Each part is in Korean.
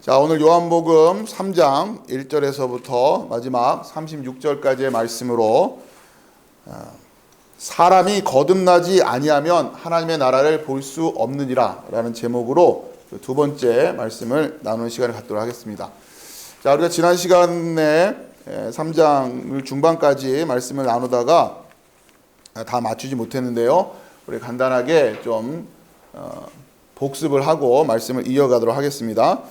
자, 오늘 요한복음 3장 1절에서부터 마지막 36절까지의 말씀으로 사람이 거듭나지 아니하면 하나님의 나라를 볼 수 없느니라 라는 제목으로 두 번째 말씀을 나누는 시간을 갖도록 하겠습니다. 자, 우리가 지난 시간에 3장을 중반까지 말씀을 나누다가 다 맞추지 못했는데요. 우리 간단하게 좀 복습을 하고 말씀을 이어가도록 하겠습니다.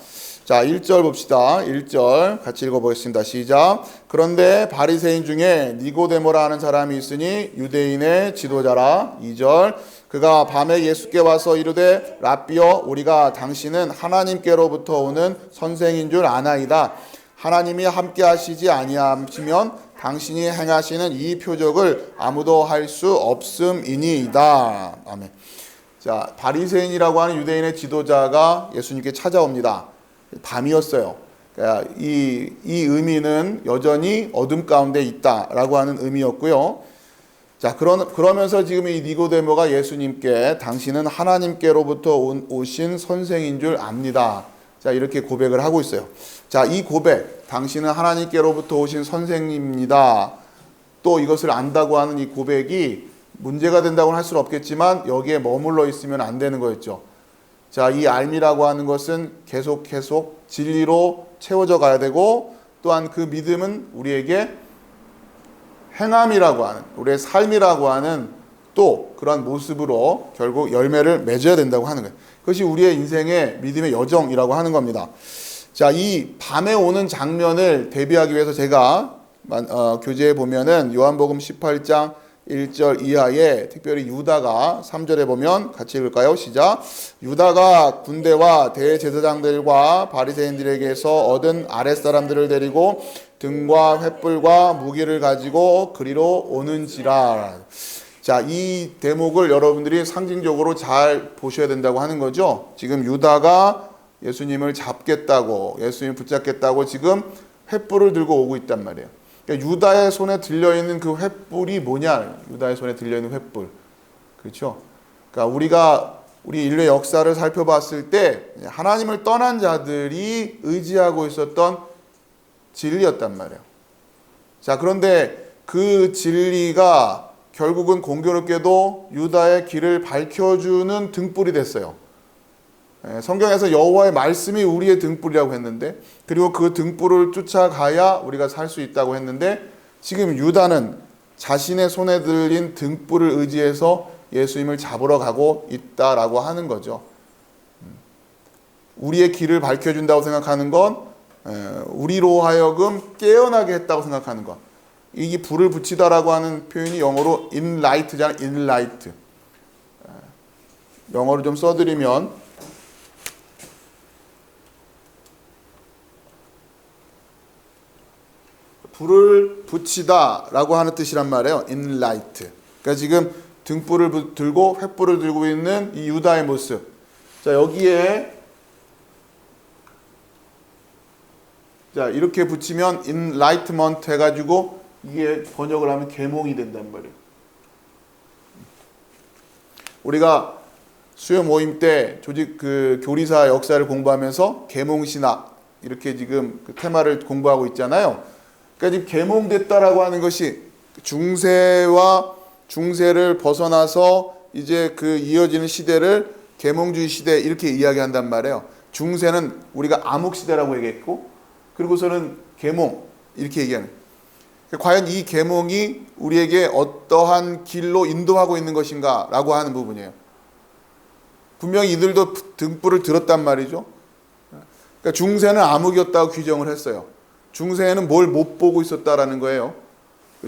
자, 1절 봅시다. 1절 같이 읽어보겠습니다. 시작. 그런데 바리새인 중에 니고데모라 하는 사람이 있으니 유대인의 지도자라. 2절. 그가 밤에 예수께 와서 이르되 랍비여, 우리가 당신은 하나님께로부터 오는 선생인 줄 아나이다. 하나님이 함께 하시지 아니하시면 당신이 행하시는 이 표적을 아무도 할 수 없음이니이다. 아멘. 자, 바리새인이라고 하는 유대인의 지도자가 예수님께 찾아옵니다. 밤이었어요. 그러니까 이 의미는 여전히 어둠 가운데 있다라고 하는 의미였고요. 자, 그러면서 지금 이 니고데모가 예수님께 당신은 하나님께로부터 오신 선생인 줄 압니다. 자, 이렇게 고백을 하고 있어요. 자, 이 고백, 당신은 하나님께로부터 오신 선생입니다. 또 이것을 안다고 하는 이 고백이 문제가 된다고는 할 수는 없겠지만 여기에 머물러 있으면 안 되는 거였죠. 자, 이 알미라고 하는 것은 계속 진리로 채워져 가야 되고, 또한 그 믿음은 우리에게 행함이라고 하는, 우리의 삶이라고 하는 또 그러한 모습으로 결국 열매를 맺어야 된다고 하는 거예요. 그것이 우리의 인생의 믿음의 여정이라고 하는 겁니다. 자, 이 밤에 오는 장면을 대비하기 위해서 제가 교재에 보면은 요한복음 18장 1절 이하에 특별히 유다가 3절에 보면 같이 읽을까요? 시작. 유다가 군대와 대제사장들과 바리새인들에게서 얻은 아랫사람들을 데리고 등과 횃불과 무기를 가지고 그리로 오는지라. 자, 이 대목을 여러분들이 상징적으로 잘 보셔야 된다고 하는 거죠. 지금 유다가 예수님을 잡겠다고, 예수님을 붙잡겠다고 지금 횃불을 들고 오고 있단 말이에요. 그러니까 유다의 손에 들려있는 그 횃불이 뭐냐? 유다의 손에 들려있는 횃불. 그렇죠? 그러니까 우리 인류의 역사를 살펴봤을 때 하나님을 떠난 자들이 의지하고 있었던 진리였단 말이에요. 자, 그런데 그 진리가 결국은 공교롭게도 유다의 길을 밝혀주는 등불이 됐어요. 성경에서 여호와의 말씀이 우리의 등불이라고 했는데, 그리고 그 등불을 쫓아가야 우리가 살 수 있다고 했는데, 지금 유다는 자신의 손에 들린 등불을 의지해서 예수님을 잡으러 가고 있다라고 하는 거죠. 우리의 길을 밝혀준다고 생각하는 건 우리로 하여금 깨어나게 했다고 생각하는 것. 이 불을 붙이다라고 하는 표현이 영어로 enlight잖아요. enlight. 영어로 좀 써드리면 불을 붙이다라고 하는 뜻이란 말이에요. enlight. 그러니까 지금 등불을 들고 횃불을 들고 있는 이 유다의 모습. 자, 여기에 자, 이렇게 붙이면 enlightenment 해가지고 이게 번역을 하면 계몽이 된단 말이에요. 우리가 수요 모임 때 조직 그 교리사 역사를 공부하면서 계몽신학 이렇게 지금 그 테마를 공부하고 있잖아요. 그러니까 지금 계몽됐다라고 하는 것이 중세를 벗어나서 이제 그 이어지는 시대를 계몽주의 시대 이렇게 이야기한단 말이에요. 중세는 우리가 암흑시대라고 얘기했고, 그리고서는 계몽 이렇게 얘기하는. 과연 이 계몽이 우리에게 어떠한 길로 인도하고 있는 것인가라고 하는 부분이에요. 분명히 이들도 등불을 들었단 말이죠. 그러니까 중세는 암흑이었다고 규정을 했어요. 중세에는 뭘 못 보고 있었다라는 거예요.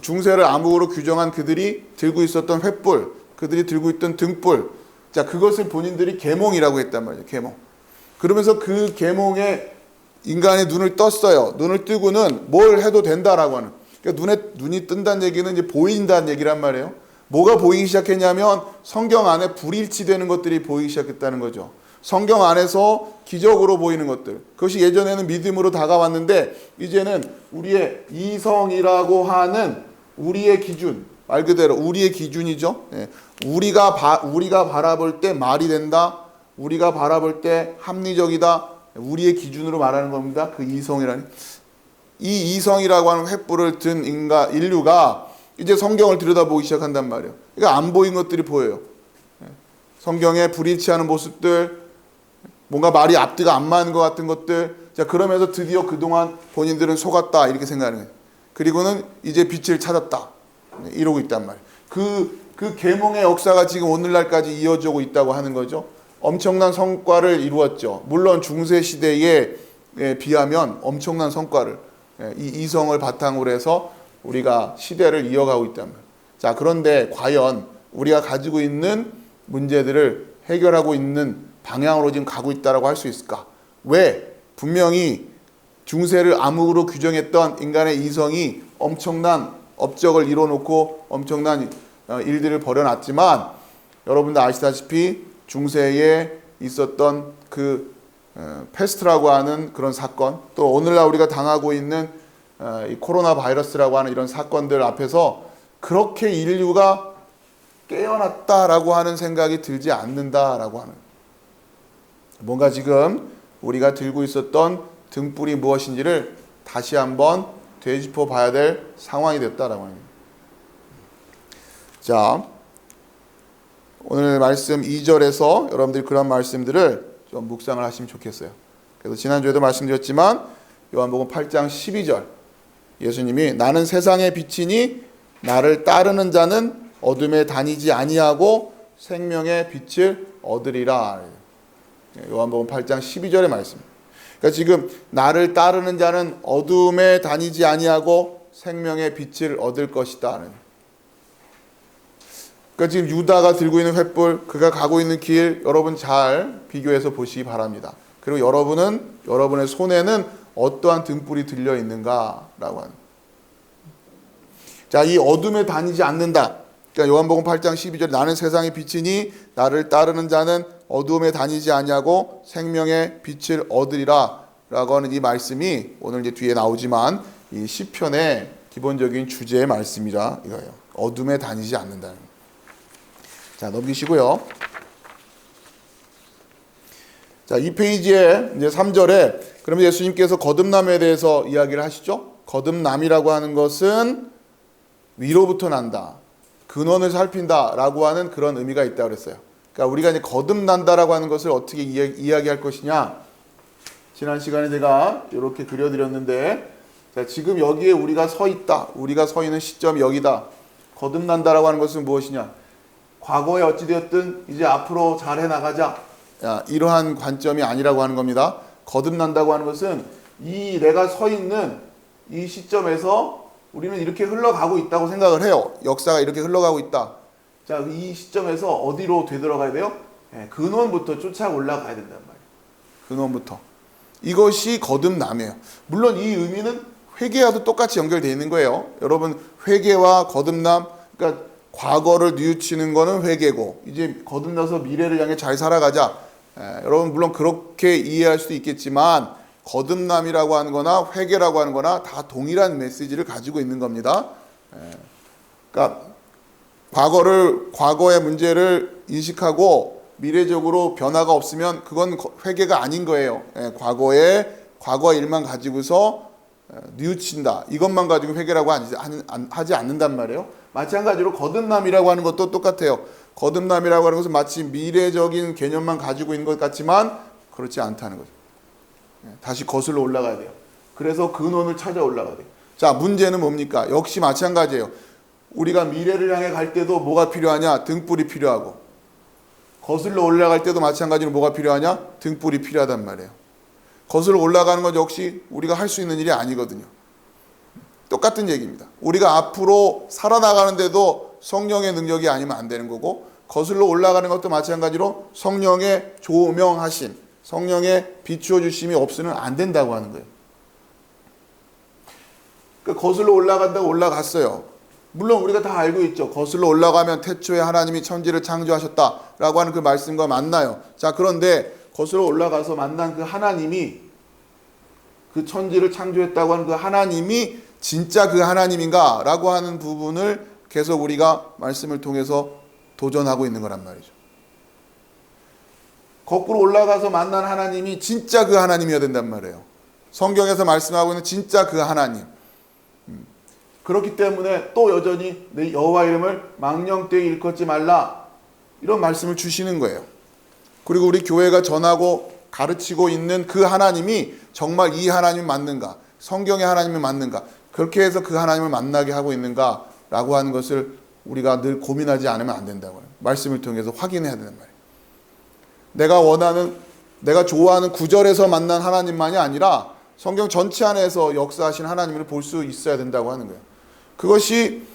중세를 암흑으로 규정한 그들이 들고 있었던 횃불, 그들이 들고 있던 등불, 자, 그것을 본인들이 계몽이라고 했단 말이에요. 계몽. 그러면서 그 계몽에 인간의 눈을 떴어요. 눈을 뜨고는 뭘 해도 된다라고 하는. 그러니까 눈이 뜬다는 얘기는 이제 보인다는 얘기란 말이에요. 뭐가 보이기 시작했냐면 성경 안에 불일치되는 것들이 보이기 시작했다는 거죠. 성경 안에서 기적으로 보이는 것들. 그것이 예전에는 믿음으로 다가왔는데 이제는 우리의 이성이라고 하는 우리의 기준, 말 그대로 우리의 기준이죠. 우리가 바라볼 때 말이 된다. 우리가 바라볼 때 합리적이다. 우리의 기준으로 말하는 겁니다. 그 이성이라는 이 이성이라고 하는 횃불을 든 인류가 이제 성경을 들여다보기 시작한단 말이에요. 그러니까 안 보인 것들이 보여요. 성경에 불일치하는 모습들, 뭔가 말이 앞뒤가 안 맞는 것 같은 것들. 자, 그러면서 드디어 그동안 본인들은 속았다 이렇게 생각하는 거예요. 그리고는 이제 빛을 찾았다 이러고 있단 말이에요. 그 계몽의 역사가 지금 오늘날까지 이어지고 있다고 하는 거죠. 엄청난 성과를 이루었죠. 물론 중세 시대에 비하면 엄청난 성과를, 이 이성을 바탕으로 해서 우리가 시대를 이어가고 있단 말이에요. 자, 그런데 과연 우리가 가지고 있는 문제들을 해결하고 있는 방향으로 지금 가고 있다라고 할 수 있을까? 왜? 분명히 중세를 암흑으로 규정했던 인간의 이성이 엄청난 업적을 이뤄놓고 엄청난 일들을 벌여놨지만, 여러분들 아시다시피 중세에 있었던 그 패스트라고 하는 그런 사건, 또 오늘날 우리가 당하고 있는 이 코로나 바이러스라고 하는 이런 사건들 앞에서 그렇게 인류가 깨어났다라고 하는 생각이 들지 않는다라고 하는, 뭔가 지금 우리가 들고 있었던 등불이 무엇인지를 다시 한번 되짚어 봐야 될 상황이 됐다라고 합니다. 자, 오늘 말씀 2절에서 여러분들이 그런 말씀들을 좀 묵상을 하시면 좋겠어요. 그래서 지난주에도 말씀드렸지만 요한복음 8장 12절, 예수님이 나는 세상의 빛이니 나를 따르는 자는 어둠에 다니지 아니하고 생명의 빛을 얻으리라. 요한복음 8장 12절의 말씀. 그러니까 지금 나를 따르는 자는 어둠에 다니지 아니하고 생명의 빛을 얻을 것이다. 그러니까 지금 유다가 들고 있는 횃불, 그가 가고 있는 길, 여러분 잘 비교해서 보시기 바랍니다. 그리고 여러분의 손에는 어떠한 등불이 들려 있는가라고 하는. 자, 이 어둠에 다니지 않는다. 그러니까 요한복음 8장 12절, 나는 세상의 빛이니 나를 따르는 자는 어둠에 다니지 아니하고 생명의 빛을 얻으리라 라고 하는 이 말씀이 오늘 이제 뒤에 나오지만 이 시편의 기본적인 주제의 말씀이라 이거예요. 어둠에 다니지 않는다는. 자, 넘기시고요. 자, 이 페이지에 이제 3절에 그러면 예수님께서 거듭남에 대해서 이야기를 하시죠. 거듭남이라고 하는 것은 위로부터 난다, 근원을 살핀다 라고 하는 그런 의미가 있다고 그랬어요. 그러니까 우리가 이제 거듭난다라고 하는 것을 어떻게 이야기할 것이냐, 지난 시간에 제가 이렇게 그려드렸는데, 자, 지금 여기에 우리가 서 있다, 우리가 서 있는 시점이 여기다. 거듭난다라고 하는 것은 무엇이냐, 과거에 어찌되었든 이제 앞으로 잘 해나가자, 이러한 관점이 아니라고 하는 겁니다. 거듭난다고 하는 것은 이 내가 서 있는 이 시점에서 우리는 이렇게 흘러가고 있다고 생각을 해요. 역사가 이렇게 흘러가고 있다. 자, 이 시점에서 어디로 되돌아가야 돼요? 근원부터 쫓아 올라가야 된단 말이에요. 근원부터. 이것이 거듭남이에요. 물론 이 의미는 회개와도 똑같이 연결되어 있는 거예요. 여러분, 회개와 거듭남, 그러니까 과거를 뉘우치는 거는 회개고, 이제 거듭나서 미래를 향해 잘 살아가자. 여러분, 물론 그렇게 이해할 수도 있겠지만 거듭남이라고 하는 거나 회개라고 하는 거나 다 동일한 메시지를 가지고 있는 겁니다. 그러니까 과거의 문제를 인식하고 미래적으로 변화가 없으면 그건 회개가 아닌 거예요. 과거의 일만 가지고서 뉘우친다, 이것만 가지고 회개라고 하지 않는단 말이에요. 마찬가지로 거듭남이라고 하는 것도 똑같아요. 거듭남이라고 하는 것은 마치 미래적인 개념만 가지고 있는 것 같지만 그렇지 않다는 거죠. 다시 거슬러 올라가야 돼요. 그래서 근원을 찾아 올라가야 돼요. 자, 문제는 뭡니까? 역시 마찬가지예요. 우리가 미래를 향해 갈 때도 뭐가 필요하냐? 등불이 필요하고, 거슬러 올라갈 때도 마찬가지로 뭐가 필요하냐? 등불이 필요하단 말이에요. 거슬러 올라가는 것 역시 우리가 할 수 있는 일이 아니거든요. 똑같은 얘기입니다. 우리가 앞으로 살아나가는데도 성령의 능력이 아니면 안 되는 거고, 거슬러 올라가는 것도 마찬가지로 성령의 조명하심, 성령의 비추어 주심이 없으면 안 된다고 하는 거예요. 그러니까 거슬러 올라간다고 올라갔어요. 물론 우리가 다 알고 있죠. 거슬러 올라가면 태초에 하나님이 천지를 창조하셨다라고 하는 그 말씀과 맞나요? 자, 그런데 거슬러 올라가서 만난 그 하나님이, 그 천지를 창조했다고 하는 그 하나님이 진짜 그 하나님인가 라고 하는 부분을 계속 우리가 말씀을 통해서 도전하고 있는 거란 말이죠. 거꾸로 올라가서 만난 하나님이 진짜 그 하나님이어야 된단 말이에요. 성경에서 말씀하고 있는 진짜 그 하나님. 그렇기 때문에 또 여전히 내 여호와 이름을 망령되이 일컫지 말라, 이런 말씀을 주시는 거예요. 그리고 우리 교회가 전하고 가르치고 있는 그 하나님이 정말 이 하나님이 맞는가, 성경의 하나님이 맞는가, 그렇게 해서 그 하나님을 만나게 하고 있는가 라고 하는 것을 우리가 늘 고민하지 않으면 안 된다고요. 말씀을 통해서 확인해야 되는 말이에요. 내가 원하는, 내가 좋아하는 구절에서 만난 하나님만이 아니라 성경 전체 안에서 역사하신 하나님을 볼 수 있어야 된다고 하는 거예요. 그것이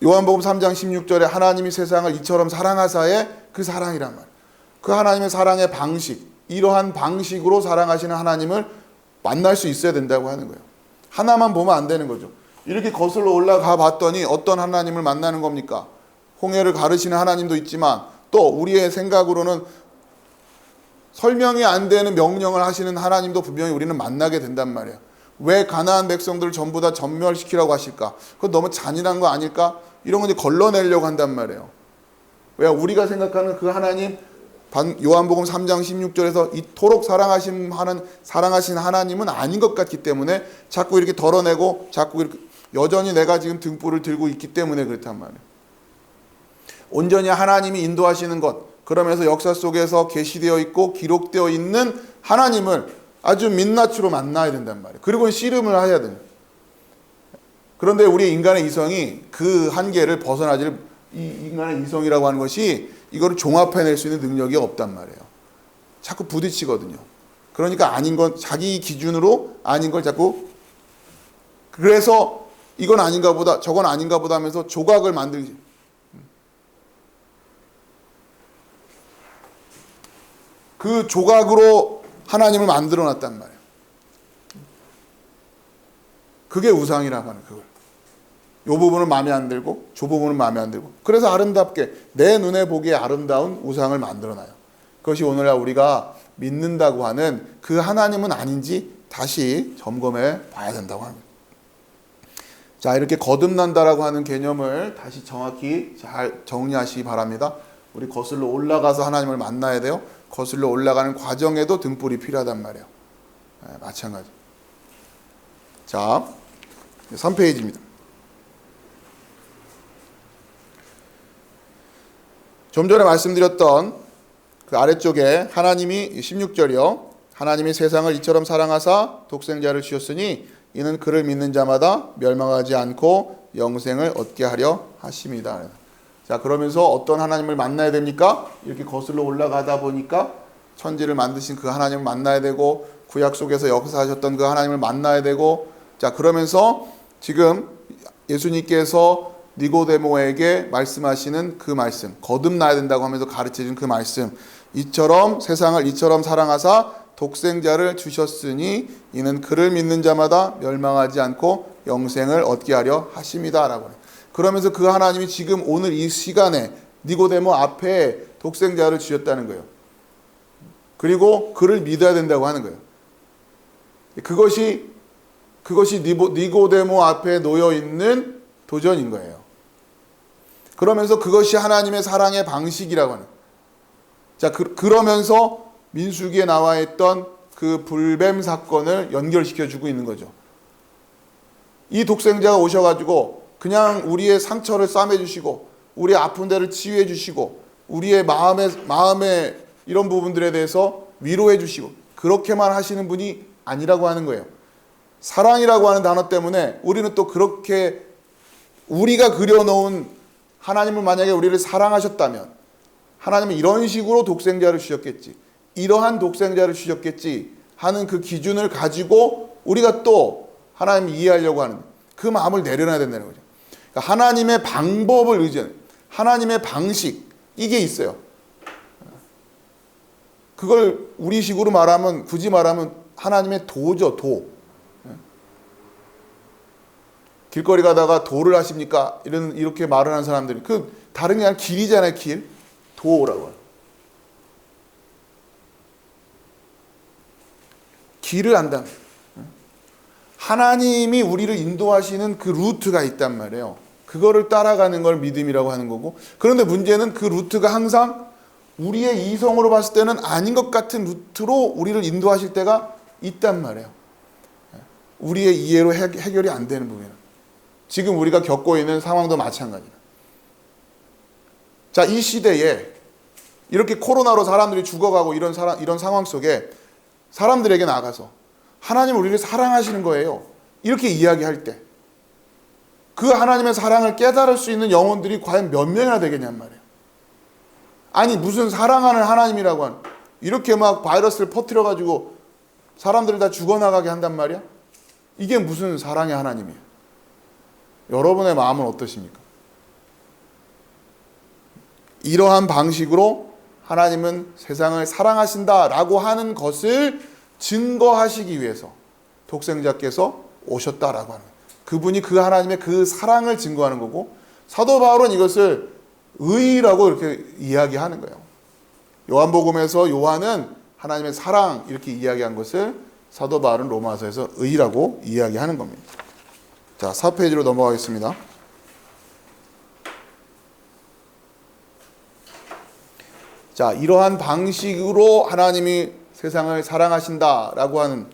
요한복음 3장 16절에 하나님이 세상을 이처럼 사랑하사의 그 사랑이란 말이에요. 그 하나님의 사랑의 방식, 이러한 방식으로 사랑하시는 하나님을 만날 수 있어야 된다고 하는 거예요. 하나만 보면 안 되는 거죠. 이렇게 거슬러 올라가 봤더니 어떤 하나님을 만나는 겁니까? 홍해를 가르시는 하나님도 있지만 또 우리의 생각으로는 설명이 안 되는 명령을 하시는 하나님도 분명히 우리는 만나게 된단 말이에요. 왜 가나안 백성들을 전부 다 전멸시키라고 하실까? 그건 너무 잔인한 거 아닐까? 이런 건 이제 걸러내려고 한단 말이에요. 왜 우리가 생각하는 그 하나님, 요한복음 3장 16절에서 이토록 사랑하신 하나님은 아닌 것 같기 때문에 자꾸 이렇게 덜어내고 자꾸 이렇게 여전히 내가 지금 등불을 들고 있기 때문에 그렇단 말이에요. 온전히 하나님이 인도하시는 것, 그러면서 역사 속에서 계시되어 있고 기록되어 있는 하나님을 아주 민낯으로 만나야 된단 말이에요. 그리고 씨름을 해야 돼요. 그런데 우리 인간의 이성이 그 한계를 벗어나지를, 이 인간의 이성이라고 하는 것이 이거를 종합해낼 수 있는 능력이 없단 말이에요. 자꾸 부딪히거든요. 그러니까 아닌 건 자기 기준으로 아닌 걸 자꾸, 그래서 이건 아닌가 보다 저건 아닌가 보다 하면서 조각을 만들지. 그 조각으로 하나님을 만들어 놨단 말이에요. 그게 우상이라고 하는, 그걸. 요 부분은 마음에 안 들고 저 부분은 마음에 안 들고, 그래서 아름답게 내 눈에 보기에 아름다운 우상을 만들어 놔요. 그것이 오늘날 우리가 믿는다고 하는 그 하나님은 아닌지 다시 점검해 봐야 된다고 합니다. 자, 이렇게 거듭난다라고 하는 개념을 다시 정확히 잘 정리하시기 바랍니다. 우리 거슬러 올라가서 하나님을 만나야 돼요. 거슬러 올라가는 과정에도 등불이 필요하단 말이에요. 네, 마찬가지. 자, 3페이지입니다. 좀 전에 말씀드렸던 그 아래쪽에 하나님이 16절이요. 하나님이 세상을 이처럼 사랑하사 독생자를 주셨으니 이는 그를 믿는 자마다 멸망하지 않고 영생을 얻게 하려 하심이다. 자, 그러면서 어떤 하나님을 만나야 됩니까? 이렇게 거슬러 올라가다 보니까 천지를 만드신 그 하나님을 만나야 되고 구약 속에서 역사하셨던 그 하나님을 만나야 되고, 자, 그러면서 지금 예수님께서 니고데모에게 말씀하시는 그 말씀, 거듭나야 된다고 하면서 가르치신 그 말씀, 이처럼 세상을 이처럼 사랑하사 독생자를 주셨으니 이는 그를 믿는 자마다 멸망하지 않고 영생을 얻게 하려 하심이다 라고 해요. 그러면서 그 하나님이 지금 오늘 이 시간에 니고데모 앞에 독생자를 주셨다는 거예요. 그리고 그를 믿어야 된다고 하는 거예요. 그것이 니고데모 앞에 놓여 있는 도전인 거예요. 그러면서 그것이 하나님의 사랑의 방식이라고 하는. 자, 그러면서 민수기에 나와 있던 그 불뱀 사건을 연결시켜 주고 있는 거죠. 이 독생자가 오셔가지고 그냥 우리의 상처를 싸매 주시고 우리의 아픈 데를 치유해 주시고 우리의 마음의 이런 부분들에 대해서 위로해 주시고 그렇게만 하시는 분이 아니라고 하는 거예요. 사랑이라고 하는 단어 때문에 우리는 또 그렇게 우리가 그려놓은 하나님을 만약에 우리를 사랑하셨다면 하나님은 이런 식으로 독생자를 주셨겠지, 이러한 독생자를 주셨겠지 하는 그 기준을 가지고 우리가 또 하나님을 이해하려고 하는 그 마음을 내려놔야 된다는 거죠. 그러니까 하나님의 방법을 의지하는, 하나님의 방식, 이게 있어요. 그걸 우리식으로 말하면, 굳이 말하면 하나님의 도죠, 도. 길거리 가다가 도를 하십니까? 이렇게 말을 하는 사람들이, 그 다른 게 아니라 길이잖아요, 길. 도라고 해요. 길을 안다. 하나님이 우리를 인도하시는 그 루트가 있단 말이에요. 그거를 따라가는 걸 믿음이라고 하는 거고, 그런데 문제는 그 루트가 항상 우리의 이성으로 봤을 때는 아닌 것 같은 루트로 우리를 인도하실 때가 있단 말이에요. 우리의 이해로 해결이 안 되는 부분이에요. 지금 우리가 겪고 있는 상황도 마찬가지예요. 자, 이 시대에 이렇게 코로나로 사람들이 죽어가고 이런 상황 속에 사람들에게 나가서 하나님 우리를 사랑하시는 거예요, 이렇게 이야기할 때 그 하나님의 사랑을 깨달을 수 있는 영혼들이 과연 몇 명이나 되겠냔 말이에요. 아니 무슨 사랑하는 하나님이라고 하는, 이렇게 막 바이러스를 퍼뜨려가지고 사람들을 다 죽어나가게 한단 말이야? 이게 무슨 사랑의 하나님이에요? 여러분의 마음은 어떠십니까? 이러한 방식으로 하나님은 세상을 사랑하신다라고 하는 것을 증거하시기 위해서 독생자께서 오셨다라고 하는, 그분이 그 하나님의 그 사랑을 증거하는 거고, 사도 바울은 이것을 의라고 이렇게 이야기하는 거예요. 요한복음에서 요한은 하나님의 사랑 이렇게 이야기한 것을 사도 바울은 로마서에서 의라고 이야기하는 겁니다. 자, 4페이지로 넘어가겠습니다. 자, 이러한 방식으로 하나님이 세상을 사랑하신다라고 하는,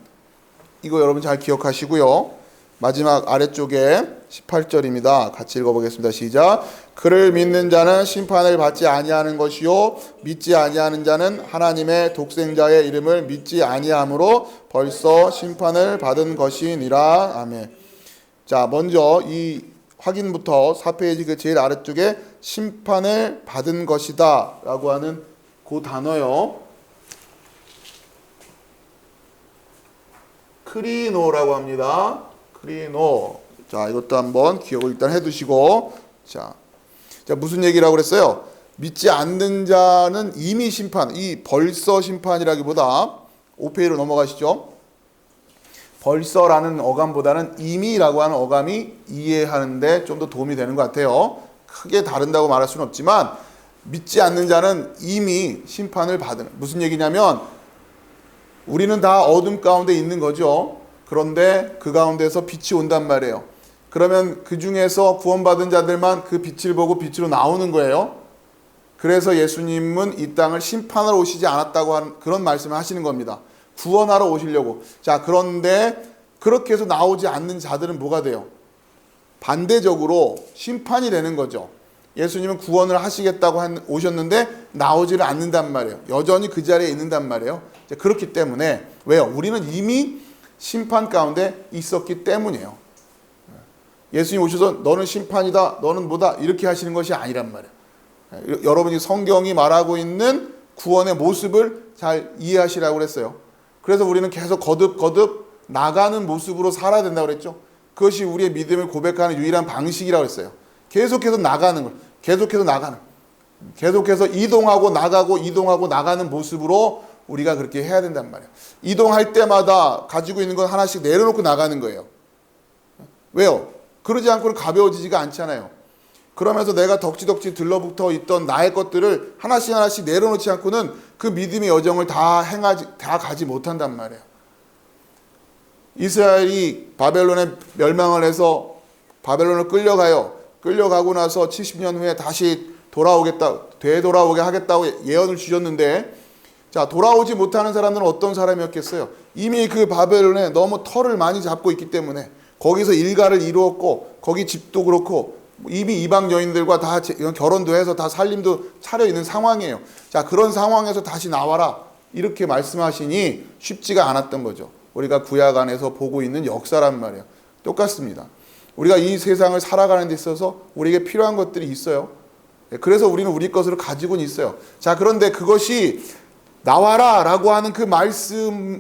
이거 여러분 잘 기억하시고요. 마지막 아래쪽에 18절입니다. 같이 읽어보겠습니다. 시작. 그를 믿는 자는 심판을 받지 아니하는 것이요 믿지 아니하는 자는 하나님의 독생자의 이름을 믿지 아니함으로 벌써 심판을 받은 것이니라. 아멘. 자, 먼저 이 확인부터 4페이지 그 제일 아래쪽에 심판을 받은 것이다 라고 하는 그 단어요. 크리노라고 합니다. 크리노. 자, 이것도 한번 기억을 일단 해두시고, 자, 무슨 얘기라고 그랬어요? 믿지 않는 자는 이미 심판, 이 벌써 심판이라기보다 5페이지로 넘어가시죠. 벌써라는 어감보다는 이미라고 하는 어감이 이해하는데 좀 더 도움이 되는 것 같아요. 크게 다른다고 말할 수는 없지만 믿지 않는 자는 이미 심판을 받은, 무슨 얘기냐면 우리는 다 어둠 가운데 있는 거죠. 그런데 그 가운데서 빛이 온단 말이에요. 그러면 그 중에서 구원받은 자들만 그 빛을 보고 빛으로 나오는 거예요. 그래서 예수님은 이 땅을 심판하러 오시지 않았다고 하는 그런 말씀을 하시는 겁니다. 구원하러 오시려고. 자, 그런데 그렇게 해서 나오지 않는 자들은 뭐가 돼요? 반대적으로 심판이 되는 거죠. 예수님은 구원을 하시겠다고 오셨는데 나오지를 않는단 말이에요. 여전히 그 자리에 있는단 말이에요. 그렇기 때문에, 왜요? 우리는 이미 심판 가운데 있었기 때문이에요. 예수님 오셔서 너는 심판이다, 너는 뭐다 이렇게 하시는 것이 아니란 말이에요. 여러분이 성경이 말하고 있는 구원의 모습을 잘 이해하시라고 그랬어요. 그래서 우리는 계속 거듭 나가는 모습으로 살아야 된다고 그랬죠. 그것이 우리의 믿음을 고백하는 유일한 방식이라고 했어요. 계속해서 나가는 걸, 계속해서 이동하고 나가는 모습으로 우리가 그렇게 해야 된단 말이에요. 이동할 때마다 가지고 있는 건 하나씩 내려놓고 나가는 거예요. 왜요? 그러지 않고는 가벼워지지가 않잖아요. 그러면서 내가 덕지덕지 들러붙어 있던 나의 것들을 하나씩 내려놓지 않고는 그 믿음의 여정을 다 가지 못한단 말이에요. 이스라엘이 바벨론에 멸망을 해서 바벨론을 끌려가고 나서 70년 후에 다시 되돌아오게 하겠다고 예언을 주셨는데, 자, 돌아오지 못하는 사람들은 어떤 사람이었겠어요? 이미 그 바벨론에 너무 털을 많이 잡고 있기 때문에 거기서 일가를 이루었고, 거기 집도 그렇고 이미 이방 여인들과 다 결혼도 해서 다 살림도 차려 있는 상황이에요. 자, 그런 상황에서 다시 나와라 이렇게 말씀하시니 쉽지가 않았던 거죠. 우리가 구약 안에서 보고 있는 역사란 말이에요. 똑같습니다. 우리가 이 세상을 살아가는 데 있어서 우리에게 필요한 것들이 있어요. 그래서 우리는 우리 것으로 가지고는 있어요. 자, 그런데 그것이 나와라 라고 하는 그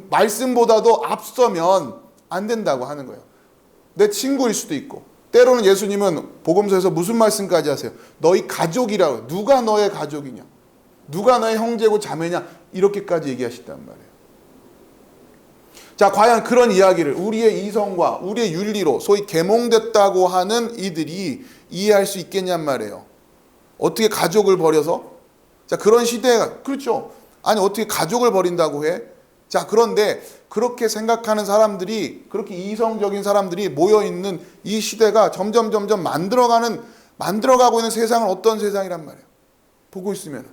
말씀보다도 앞서면 안 된다고 하는 거예요. 내 친구일 수도 있고, 때로는 예수님은 복음서에서 무슨 말씀까지 하세요? 너희 가족이라고. 누가 너의 가족이냐? 누가 너의 형제고 자매냐? 이렇게까지 얘기하신단 말이에요. 자, 과연 그런 이야기를 우리의 이성과 우리의 윤리로 소위 계몽됐다고 하는 이들이 이해할 수 있겠냔 말이에요. 어떻게 가족을 버려서? 자, 그런 시대가, 그렇죠. 아니, 어떻게 가족을 버린다고 해? 자, 그런데 그렇게 생각하는 사람들이, 그렇게 이성적인 사람들이 모여있는 이 시대가 점점 만들어가고 있는 세상은 어떤 세상이란 말이에요. 보고 있으면.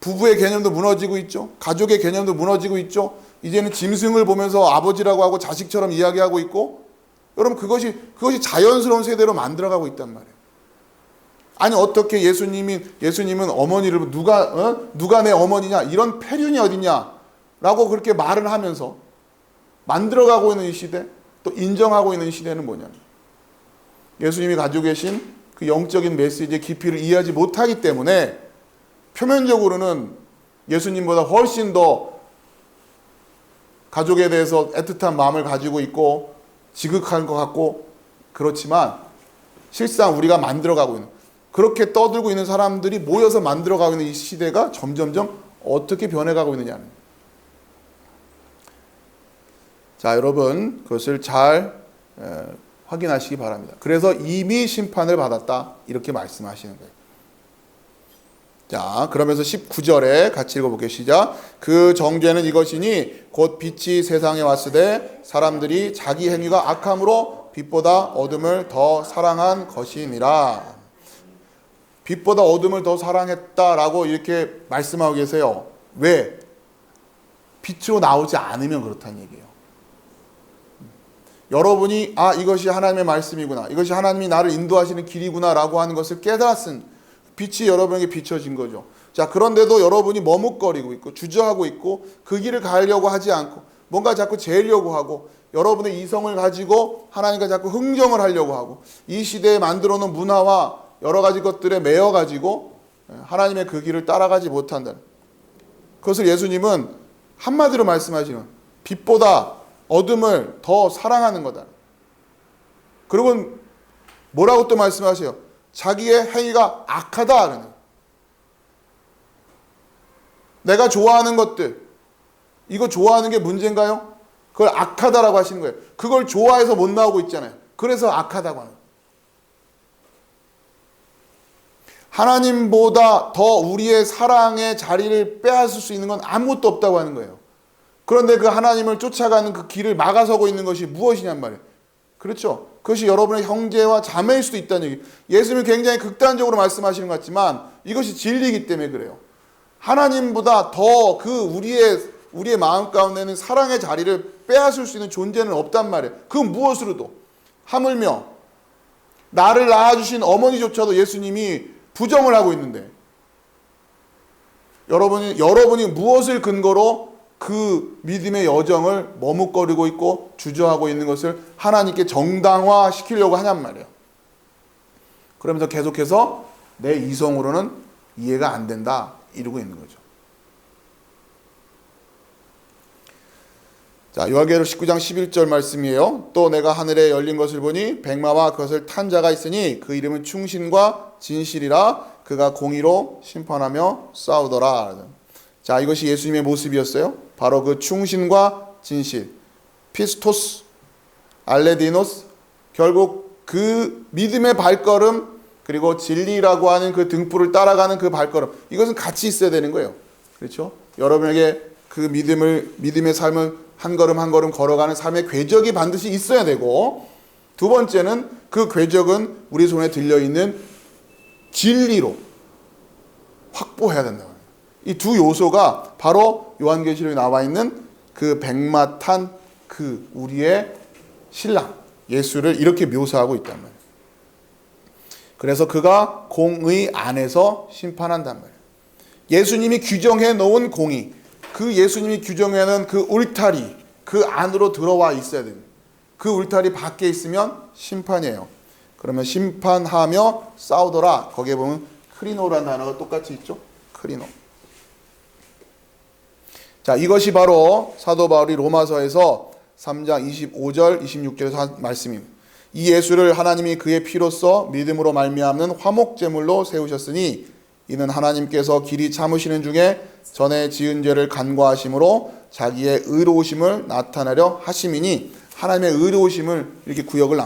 부부의 개념도 무너지고 있죠. 가족의 개념도 무너지고 있죠. 이제는 짐승을 보면서 아버지라고 하고 자식처럼 이야기하고 있고, 여러분 그것이 자연스러운 세대로 만들어가고 있단 말이에요. 아니 어떻게 예수님은 어머니를 누가 내 어머니냐, 이런 패륜이 어딨냐라고 그렇게 말을 하면서 만들어가고 있는 이 시대, 또 인정하고 있는 시대는 뭐냐면, 예수님이 가지고 계신 그 영적인 메시지의 깊이를 이해하지 못하기 때문에 표면적으로는 예수님보다 훨씬 더 가족에 대해서 애틋한 마음을 가지고 있고 지극한 것 같고, 그렇지만 실상 우리가 만들어가고 있는, 그렇게 떠들고 있는 사람들이 모여서 만들어가고 있는 이 시대가 점점점 어떻게 변해가고 있느냐는. 자, 여러분 그것을 잘 확인하시기 바랍니다. 그래서 이미 심판을 받았다, 이렇게 말씀하시는 거예요. 자, 그러면서 19절에 같이 읽어볼게요. 시작. 그 정죄는 이것이니 곧 빛이 세상에 왔으되 사람들이 자기 행위가 악함으로 빛보다 어둠을 더 사랑한 것이니라. 빛보다 어둠을 더 사랑했다라고 이렇게 말씀하고 계세요. 왜? 빛으로 나오지 않으면 그렇다는 얘기예요. 여러분이 이것이 하나님의 말씀이구나, 이것이 하나님이 나를 인도하시는 길이구나 라고 하는 것을 깨달았은 빛이 여러분에게 비춰진 거죠. 자, 그런데도 여러분이 머뭇거리고 있고 주저하고 있고 그 길을 가려고 하지 않고 뭔가 자꾸 재려고 하고, 여러분의 이성을 가지고 하나님과 자꾸 흥정을 하려고 하고, 이 시대에 만들어 놓은 문화와 여러 가지 것들에 매여 가지고 하나님의 그 길을 따라가지 못한다. 그것을 예수님은 한마디로 말씀하시는, 빛보다 어둠을 더 사랑하는 거다. 그리고 뭐라고 또 말씀하세요? 자기의 행위가 악하다. 내가 좋아하는 것들, 이거 좋아하는 게 문제인가요? 그걸 악하다라고 하시는 거예요. 그걸 좋아해서 못 나오고 있잖아요. 그래서 악하다고 하는 거예요. 하나님보다 더 우리의 사랑의 자리를 빼앗을 수 있는 건 아무것도 없다고 하는 거예요. 그런데 그 하나님을 쫓아가는 그 길을 막아서고 있는 것이 무엇이냔 말이에요. 그렇죠? 그것이 여러분의 형제와 자매일 수도 있다는 얘기. 예수님이 굉장히 극단적으로 말씀하시는 것 같지만 이것이 진리이기 때문에 그래요. 하나님보다 더 그 우리의 마음 가운데는 사랑의 자리를 빼앗을 수 있는 존재는 없단 말이에요. 그 무엇으로도. 하물며 나를 낳아주신 어머니조차도 예수님이 부정을 하고 있는데, 여러분이 무엇을 근거로 그 믿음의 여정을 머뭇거리고 있고 주저하고 있는 것을 하나님께 정당화시키려고 하냔 말이에요. 그러면서 계속해서 내 이성으로는 이해가 안 된다, 이러고 있는 거죠. 자, 요한계시록 19장 11절 말씀이에요. 또 내가 하늘에 열린 것을 보니 백마와 그것을 탄 자가 있으니 그 이름은 충신과 진실이라. 그가 공의로 심판하며 싸우더라. 자, 이것이 예수님의 모습이었어요. 바로 그 충신과 진실, 피스토스, 알레디노스, 결국 그 믿음의 발걸음, 그리고 진리라고 하는 그 등불을 따라가는 그 발걸음, 이것은 같이 있어야 되는 거예요. 그렇죠? 여러분에게 그 믿음의 삶을 한 걸음 한 걸음 걸어가는 삶의 궤적이 반드시 있어야 되고, 두 번째는 그 궤적은 우리 손에 들려있는 진리로 확보해야 된다. 이 두 요소가 바로 요한계시록에 나와 있는 그 백마 탄 그 우리의 신랑 예수를 이렇게 묘사하고 있단 말이에요. 그래서 그가 공의 안에서 심판한단 말이에요. 예수님이 규정해 놓은 공의, 그 예수님이 규정해 놓은 그 울타리, 그 안으로 들어와 있어야 됩니다. 그 울타리 밖에 있으면 심판이에요. 그러면 심판하며 싸우더라. 거기에 보면 크리노라는 단어가 똑같이 있죠. 크리노. 자, 이것이 바로 사도 바울이 로마서에서 3장 25절 26절에서 한 말씀입니다. 이 예수를 하나님이 그의 피로써 믿음으로 말미암는 화목제물로 세우셨으니 이는 하나님께서 길이 참으시는 중에 전에 지은 죄를 간과하심으로 자기의 의로우심을 나타내려 하심이니, 하나님의 의로우심을 이렇게 구역을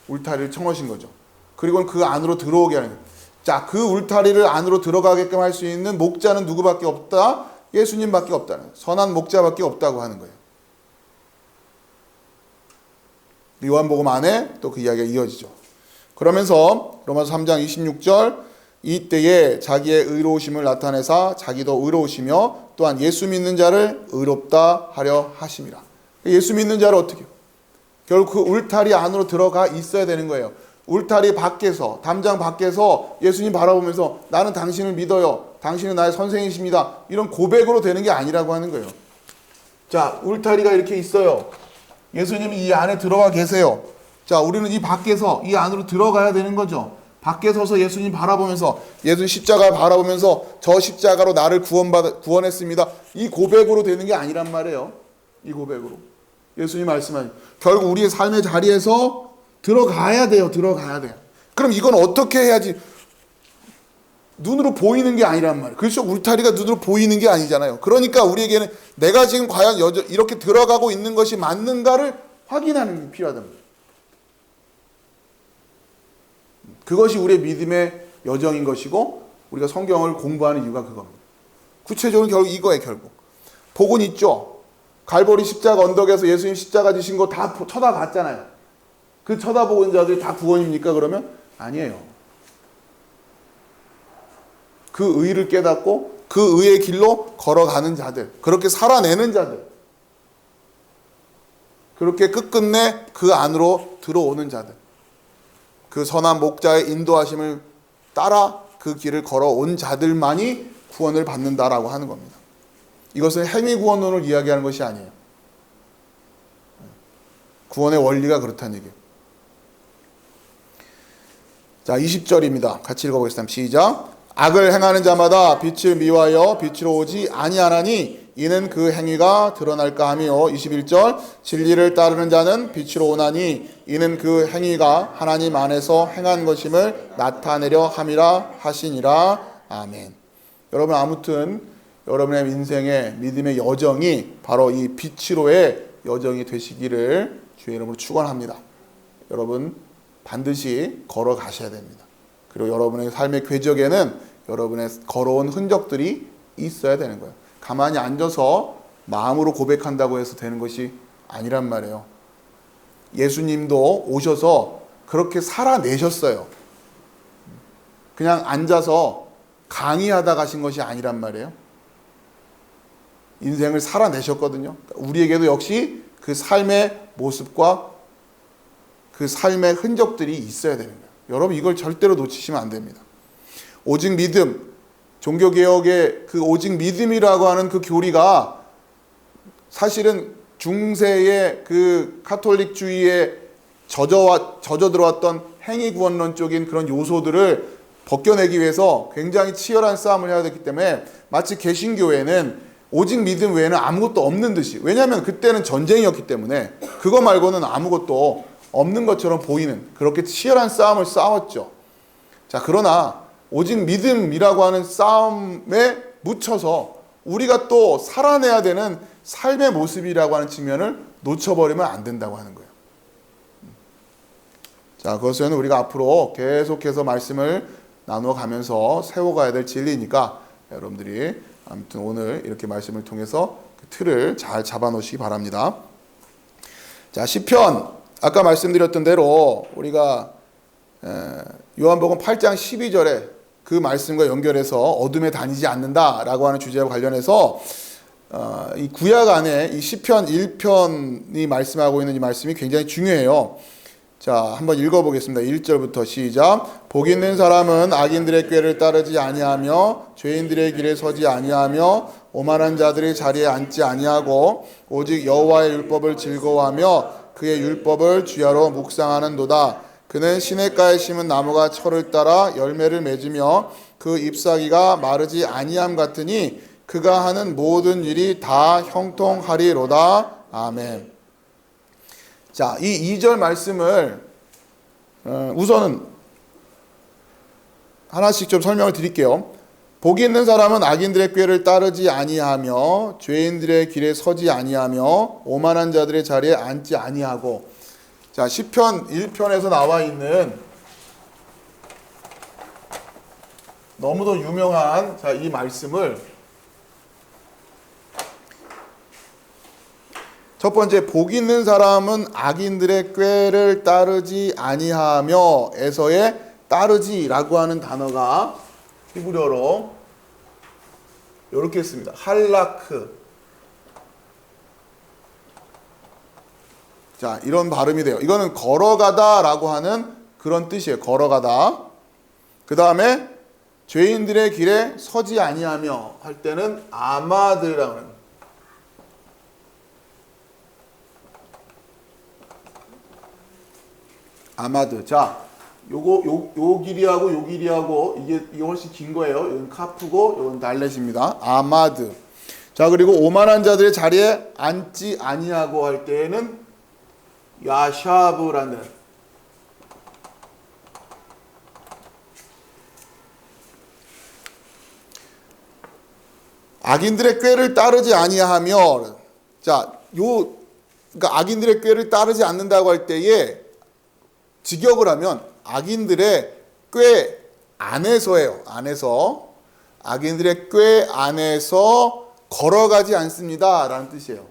울타리를 청하신 거죠. 그리고 그 안으로 들어오게 하는 거예요. 자, 그 울타리를 안으로 들어가게끔 할 수 있는 목자는 누구밖에 없다? 예수님밖에 없다는, 선한 목자밖에 없다고 하는 거예요. 요한복음 안에 또 그 이야기가 이어지죠. 그러면서 로마서 3장 26절 이때에 자기의 의로우심을 나타내사 자기도 의로우시며 또한 예수 믿는 자를 의롭다 하려 하심이라. 예수 믿는 자를 어떻게 해요? 결국 그 울타리 안으로 들어가 있어야 되는 거예요. 울타리 밖에서, 담장 밖에서 예수님 바라보면서 나는 당신을 믿어요. 당신은 나의 선생이십니다. 이런 고백으로 되는 게 아니라고 하는 거예요. 자, 울타리가 이렇게 있어요. 예수님이 이 안에 들어가 계세요. 자, 우리는 이 밖에서 이 안으로 들어가야 되는 거죠. 밖에 서서 예수님 바라보면서, 예수님 십자가 바라보면서 저 십자가로 나를 구원했습니다. 이 고백으로 되는 게 아니란 말이에요. 이 고백으로. 예수님 말씀하신 결국 우리의 삶의 자리에서 들어가야 돼요. 들어가야 돼요. 그럼 이건 어떻게 해야지? 눈으로 보이는 게 아니란 말이에요. 그렇죠? 울타리가 눈으로 보이는 게 아니잖아요. 그러니까 우리에게는 내가 지금 과연 이렇게 들어가고 있는 것이 맞는가를 확인하는 게 필요하단 말이에요. 그것이 우리의 믿음의 여정인 것이고 우리가 성경을 공부하는 이유가 그겁니다. 구체적으로 결국 이거예요. 결국 복은 있죠. 갈보리 십자가 언덕에서 예수님 십자가 지신 거 다 쳐다봤잖아요. 그 쳐다보고 있는 자들이 다 구원입니까? 그러면 아니에요. 그 의를 깨닫고 그 의의 길로 걸어가는 자들, 그렇게 살아내는 자들, 그렇게 끝끝내 그 안으로 들어오는 자들, 그 선한 목자의 인도하심을 따라 그 길을 걸어온 자들만이 구원을 받는다라고 하는 겁니다. 이것은 행위 구원론을 이야기하는 것이 아니에요. 구원의 원리가 그렇다는 얘기예요. 자, 20절입니다. 같이 읽어보겠습니다. 시작. 악을 행하는 자마다 빛을 미워하여 빛으로 오지 아니하나니 이는 그 행위가 드러날까 하며 21절 진리를 따르는 자는 빛으로 오나니 이는 그 행위가 하나님 안에서 행한 것임을 나타내려 함이라 하시니라. 아멘. 여러분, 아무튼 여러분의 인생의 믿음의 여정이 바로 이 빛으로의 여정이 되시기를 주의 이름으로 축원합니다. 여러분 반드시 걸어가셔야 됩니다. 그리고 여러분의 삶의 궤적에는 여러분의 걸어온 흔적들이 있어야 되는 거예요. 가만히 앉아서 마음으로 고백한다고 해서 되는 것이 아니란 말이에요. 예수님도 오셔서 그렇게 살아내셨어요. 그냥 앉아서 강의하다 가신 것이 아니란 말이에요. 인생을 살아내셨거든요. 우리에게도 역시 그 삶의 모습과 그 삶의 흔적들이 있어야 되는 거예요. 여러분 이걸 절대로 놓치시면 안 됩니다. 오직 믿음, 종교개혁의 그 오직 믿음이라고 하는 그 교리가 사실은 중세의 그 카톨릭주의에 젖어 들어왔던 행위구원론 쪽인 그런 요소들을 벗겨내기 위해서 굉장히 치열한 싸움을 해야 됐기 때문에 마치 개신교회는 오직 믿음 외에는 아무것도 없는 듯이, 왜냐하면 그때는 전쟁이었기 때문에 그거 말고는 아무것도 없는 것처럼 보이는 그렇게 치열한 싸움을 싸웠죠. 자, 그러나 오직 믿음이라고 하는 싸움에 묻혀서 우리가 또 살아내야 되는 삶의 모습이라고 하는 측면을 놓쳐버리면 안 된다고 하는 거예요. 자, 그것은 우리가 앞으로 계속해서 말씀을 나누어 가면서 세워가야 될 진리니까 여러분들이 아무튼 오늘 이렇게 말씀을 통해서 그 틀을 잘 잡아 놓으시기 바랍니다. 자, 시편 아까 말씀드렸던 대로 우리가 요한복음 8장 12절에 그 말씀과 연결해서 어둠에 다니지 않는다라고 하는 주제와 관련해서 이 구약 안에 이 시편 1편이 말씀하고 있는 이 말씀이 굉장히 중요해요. 자, 한번 읽어보겠습니다. 1절부터 시작. 복 있는 사람은 악인들의 꾀를 따르지 아니하며 죄인들의 길에 서지 아니하며 오만한 자들의 자리에 앉지 아니하고 오직 여호와의 율법을 즐거워하며 그의 율법을 주야로 묵상하는도다. 그는 시냇가에 심은 나무가 철을 따라 열매를 맺으며 그 잎사귀가 마르지 아니함 같으니 그가 하는 모든 일이 다 형통하리로다. 아멘. 자, 이 2절 말씀을 우선은 하나씩 좀 설명을 드릴게요. 복이 있는 사람은 악인들의 꾀를 따르지 아니하며 죄인들의 길에 서지 아니하며 오만한 자들의 자리에 앉지 아니하고. 자, 시편 1편에서 나와 있는 너무도 유명한 이 말씀을 첫 번째, 복 있는 사람은 악인들의 꾀를 따르지 아니하며 에서의 따르지라고 하는 단어가 히브리어로 이렇게 했습니다. 할라크. 자, 이런 발음이 돼요. 이거는 걸어가다라고 하는 그런 뜻이에요. 걸어가다. 그 다음에 죄인들의 길에 서지 아니하며 할 때는 아마드라고 합니다. 아마드. 자, 요 길이하고 요 길이하고 이게 훨씬 긴 거예요. 이건 카프고 이건 달렛입니다. 아마드. 자, 그리고 오만한 자들의 자리에 앉지 아니하고 할 때에는 야샤브라는. 악인들의 꾀를 따르지 아니하며. 자, 그러니까 악인들의 꾀를 따르지 않는다고 할 때에 직역을 하면 악인들의 꾀 안에서예요. 안에서. 악인들의 꾀 안에서 걸어가지 않습니다 라는 뜻이에요.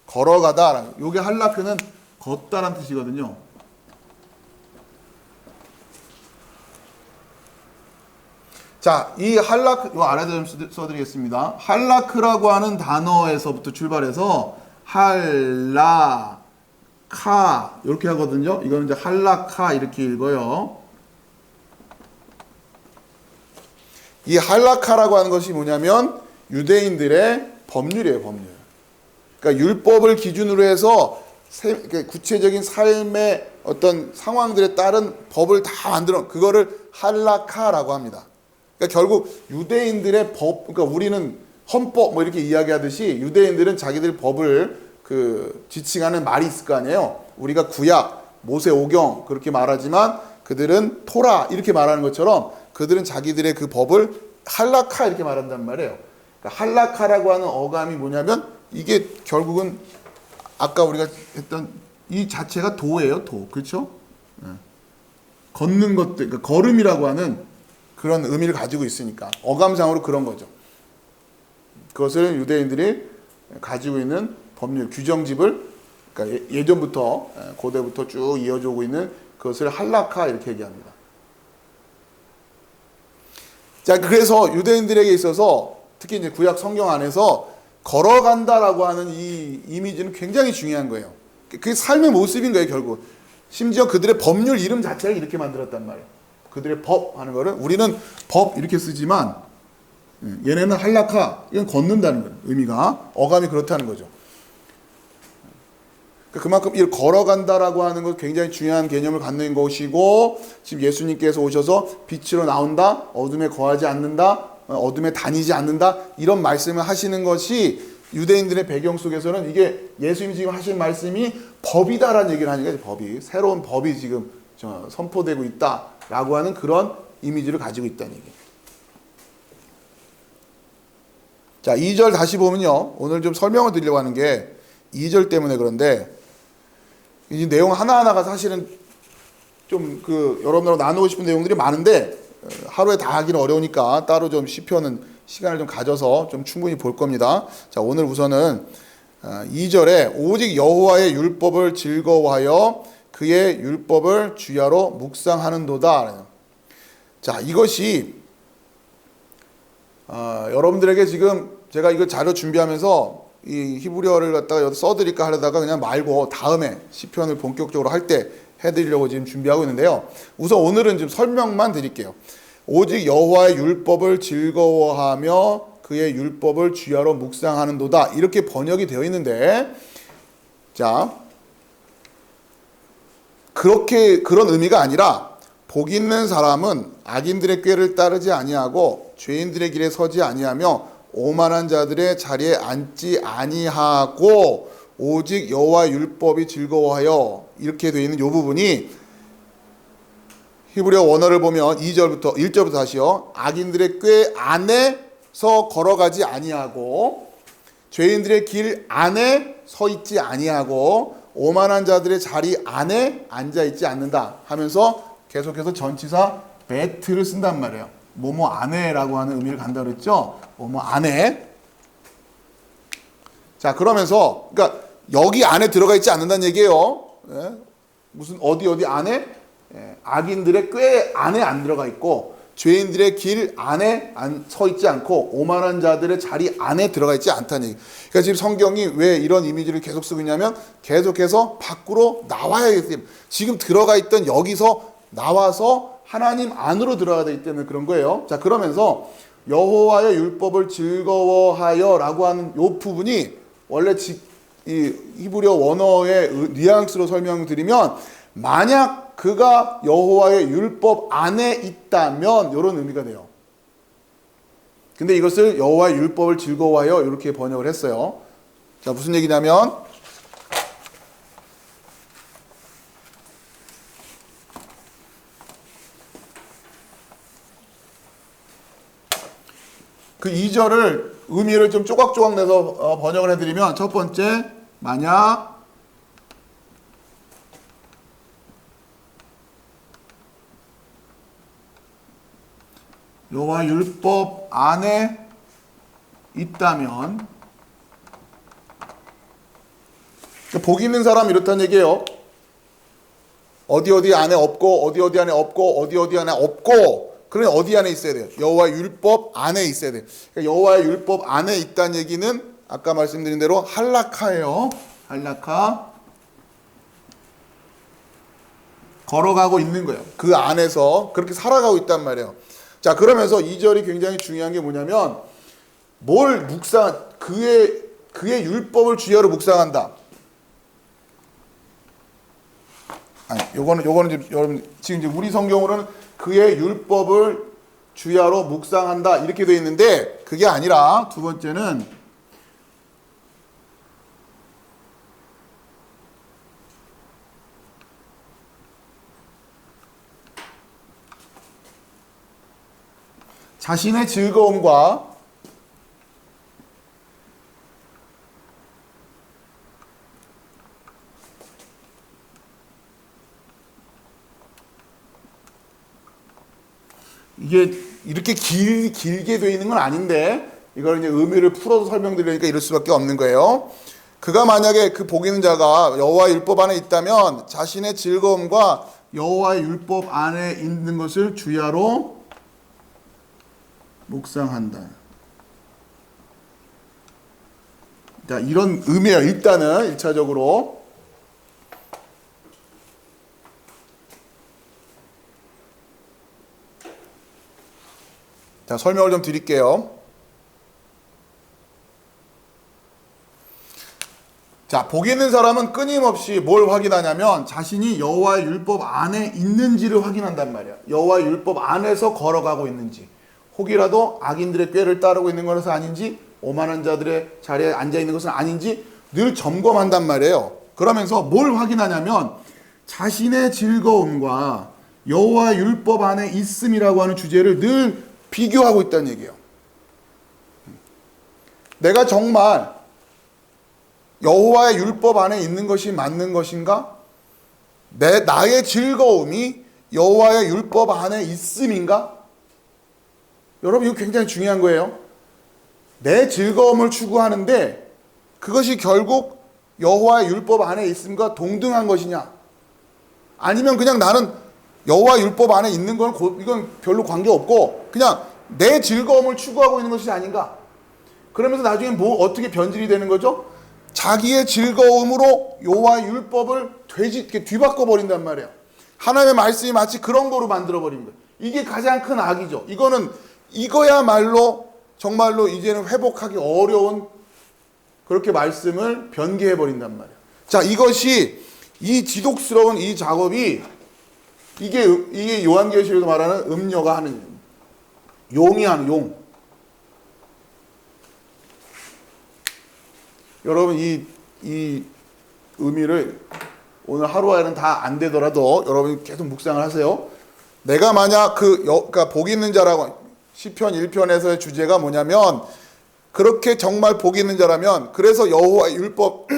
걸어가다. 요게 할라크는 걷다라는 뜻이거든요. 자, 이 할라크, 요 아래다 좀 써드리겠습니다. 할라크라고 하는 단어에서부터 출발해서 할라카 이렇게 하거든요. 이거는 이제 할라카 이렇게 읽어요. 이 할라카라고 하는 것이 뭐냐면 유대인들의 법률이에요, 법률. 그러니까 율법을 기준으로 해서 구체적인 삶의 어떤 상황들에 따른 법을 다 만들어 그거를 할라카라고 합니다. 그러니까 결국 유대인들의 법, 그러니까 우리는 헌법 뭐 이렇게 이야기하듯이 유대인들은 자기들 법을 지칭하는 말이 있을 거 아니에요. 우리가 구약, 모세오경 그렇게 말하지만 그들은 토라 이렇게 말하는 것처럼 그들은 자기들의 그 법을 할라카 이렇게 말한단 말이에요. 그러니까 할라카라고 하는 어감이 뭐냐면 이게 결국은 아까 우리가 했던 이 자체가 도예요, 도. 그렇죠? 걷는 것들, 그러니까 걸음이라고 하는 그런 의미를 가지고 있으니까 어감상으로 그런 거죠. 그것을 유대인들이 가지고 있는 법률 규정집을 그러니까 예전부터 고대부터 쭉 이어져 오고 있는 그것을 할라카 이렇게 얘기합니다. 자, 그래서 유대인들에게 있어서 특히 이제 구약 성경 안에서 걸어간다라고 하는 이 이미지는 굉장히 중요한 거예요. 그게 삶의 모습인 거예요, 결국. 심지어 그들의 법률 이름 자체를 이렇게 만들었단 말이에요. 그들의 법 하는 거를 우리는 법 이렇게 쓰지만 얘네는 할라카, 이건 걷는다는 거예요. 의미가 어감이 그렇다는 거죠. 그만큼 이 걸어간다라고 하는 것 굉장히 중요한 개념을 갖는 것이고 지금 예수님께서 오셔서 빛으로 나온다, 어둠에 거하지 않는다, 어둠에 다니지 않는다 이런 말씀을 하시는 것이 유대인들의 배경 속에서는 이게 예수님이 지금 하신 말씀이 법이다라는 얘기를 하는 거예요. 법이 새로운 법이 지금 선포되고 있다라고 하는 그런 이미지를 가지고 있다는 얘기예요. 자, 2절 다시 보면요. 오늘 좀 설명을 드리려고 하는 게 2절 때문에 그런데 이 내용 하나하나가 사실은 좀 여러분들하고 나누고 싶은 내용들이 많은데 하루에 다 하기는 어려우니까 따로 좀 시편은 시간을 좀 가져서 좀 충분히 볼 겁니다. 자, 오늘 우선은 2절에 오직 여호와의 율법을 즐거워하여 그의 율법을 주야로 묵상하는도다. 자, 이것이 여러분들에게 지금 제가 이거 자료 준비하면서 이 히브리어를 갖다가 여기 써드릴까 하려다가 그냥 말고 다음에 시편을 본격적으로 할 때 해드리려고 지금 준비하고 있는데요. 우선 오늘은 좀 설명만 드릴게요. 오직 여호와의 율법을 즐거워하며 그의 율법을 주야로 묵상하는도다 이렇게 번역이 되어 있는데 자 그런 의미가 아니라 복 있는 사람은 악인들의 꾀를 따르지 아니하고 죄인들의 길에 서지 아니하며 오만한 자들의 자리에 앉지 아니하고 오직 여호와의 율법이 즐거워하여 이렇게 되어 있는 이 부분이 히브리어 원어를 보면 1절부터 다시요. 악인들의 꾀 안에서 걸어가지 아니하고 죄인들의 길 안에 서 있지 아니하고 오만한 자들의 자리 안에 앉아 있지 않는다 하면서 계속해서 전치사 베트를 쓴단 말이에요. 뭐뭐 안에라고 하는 의미를 간다 그랬죠. 뭐뭐 안에. 자, 그러면서 그러니까 여기 안에 들어가 있지 않는다는 얘기예요. 예? 무슨 어디 안에? 예, 악인들의 꾀 안에 안 들어가 있고 죄인들의 길 안에 서 있지 않고 오만한 자들의 자리 안에 들어가 있지 않다는 얘기. 그러니까 지금 성경이 왜 이런 이미지를 계속 쓰고 있냐면 계속해서 밖으로 나와야겠어요. 지금 들어가 있던 여기서 나와서 하나님 안으로 들어가야 되기 때문에 그런 거예요. 자, 그러면서 여호와의 율법을 즐거워하여라고 하는 이 부분이 원래 이 히브리어 원어의 뉘앙스로 설명드리면 만약 그가 여호와의 율법 안에 있다면 이런 의미가 돼요. 근데 이것을 여호와의 율법을 즐거워하여 이렇게 번역을 했어요. 자, 무슨 얘기냐면 그 2절을 의미를 좀 조각조각 내서 번역을 해드리면 첫 번째, 만약 여호와 율법 안에 있다면, 복 있는 사람 이렇다는 얘기예요. 어디 안에 없고 어디 안에 없고 어디 안에 없고, 그러면 어디 안에 있어야 돼요? 여호와의 율법 안에 있어야 돼요. 그러니까 여호와의 율법 안에 있다는 얘기는 아까 말씀드린 대로 할라카예요. 할라카. 걸어가고 있는 거예요. 그 안에서 그렇게 살아가고 있단 말이에요. 자, 그러면서 2절이 굉장히 중요한 게 뭐냐면 뭘 그의 율법을 주야로 묵상한다. 아니, 요거는 여러분 지금 이제 우리 성경으로는 그의 율법을 주야로 묵상한다 이렇게 되어 있는데 그게 아니라 두 번째는 자신의 즐거움과 이게 이렇게 길게 되어 있는 건 아닌데 이걸 이제 의미를 풀어서 설명드리려니까 이럴 수밖에 없는 거예요. 그가 만약에 그 복 있는 자가 여호와의 율법 안에 있다면 자신의 즐거움과 여호와의 율법 안에 있는 것을 주야로 묵상한다. 자, 이런 의미예요. 일단은 1차적으로 자, 설명을 좀 드릴게요. 자, 복 있는 사람은 끊임없이 뭘 확인하냐면 자신이 여호와의 율법 안에 있는지를 확인한단 말이야. 여호와의 율법 안에서 걸어가고 있는지, 혹이라도 악인들의 꾀를 따르고 있는 것은 아닌지, 오만한 자들의 자리에 앉아 있는 것은 아닌지 늘 점검한단 말이에요. 그러면서 뭘 확인하냐면 자신의 즐거움과 여호와의 율법 안에 있음이라고 하는 주제를 늘 비교하고 있다는 얘기예요. 내가 정말 여호와의 율법 안에 있는 것이 맞는 것인가? 나의 즐거움이 여호와의 율법 안에 있음인가? 여러분, 이거 굉장히 중요한 거예요. 내 즐거움을 추구하는데 그것이 결국 여호와의 율법 안에 있음과 동등한 것이냐? 아니면 그냥 나는 여호와 율법 안에 있는 건 이건 별로 관계없고 그냥 내 즐거움을 추구하고 있는 것이 아닌가? 그러면서 나중에 어떻게 변질이 되는 거죠? 자기의 즐거움으로 여호와의 율법을 이렇게 뒤바꿔 버린단 말이에요. 하나님의 말씀이 마치 그런 거로 만들어 버린 거예요. 이게 가장 큰 악이죠. 이거야말로 정말로 이제는 회복하기 어려운 그렇게 말씀을 변개해 버린단 말이에요. 자, 이 지독스러운 이 작업이 이게 요한계시록에서 말하는 음녀가 하는, 용이 하는 용. 여러분, 이 의미를 오늘 하루 안에는 다 안 되더라도 여러분 계속 묵상을 하세요. 내가 만약 그러니까 복 있는 자라고 시편 1편에서의 주제가 뭐냐면 그렇게 정말 복 있는 자라면, 그래서 여호와의 율법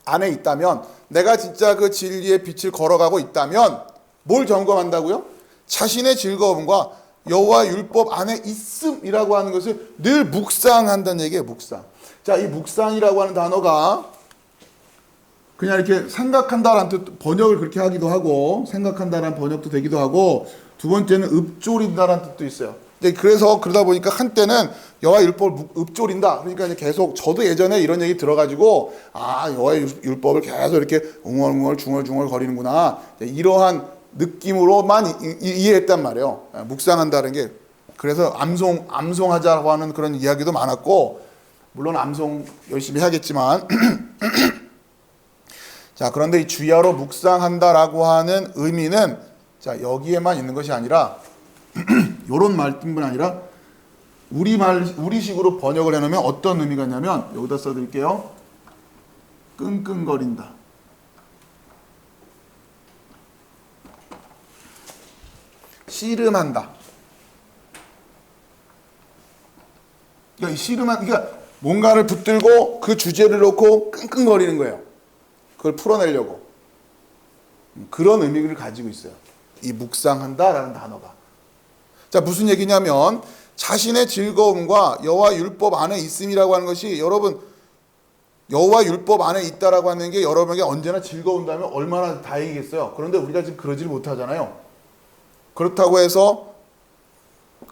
안에 있다면, 내가 진짜 그 진리의 빛을 걸어가고 있다면 뭘 점검한다고요? 자신의 즐거움과 여호와의 율법 안에 있음이라고 하는 것을 늘 묵상한다는 얘기예요. 묵상. 자, 이 묵상이라고 하는 단어가 그냥 이렇게 생각한다라는 뜻, 번역을 그렇게 하기도 하고 생각한다라는 번역도 되기도 하고 두 번째는 읍조린다라는 뜻도 있어요. 그래서 그러다 보니까 한때는 여호와 율법을 읍조린다. 그러니까 이제 계속 저도 예전에 이런 얘기 들어가지고 여호와 율법을 계속 이렇게 웅얼웅얼 중얼중얼 거리는구나. 이러한 느낌으로만 이해했단 말이에요. 묵상한다는 게. 그래서 암송하자고 하는 그런 이야기도 많았고, 물론 암송 열심히 해야겠지만 자, 그런데 이 주야로 묵상한다라고 하는 의미는 자, 여기에만 있는 것이 아니라 요런 말뿐만 아니라 우리식으로 번역을 해놓으면 어떤 의미가 있냐면, 여기다 써드릴게요. 끙끙거린다. 씨름한다. 그러니까 뭔가를 붙들고 그 주제를 놓고 끙끙거리는 거예요. 그걸 풀어내려고. 그런 의미를 가지고 있어요. 이 묵상한다라는 단어가. 자, 무슨 얘기냐면 자신의 즐거움과 여호와 율법 안에 있음이라고 하는 것이, 여러분 여호와 율법 안에 있다라고 하는 게 여러분에게 언제나 즐거운다면 얼마나 다행이겠어요. 그런데 우리가 지금 그러지를 못하잖아요. 그렇다고 해서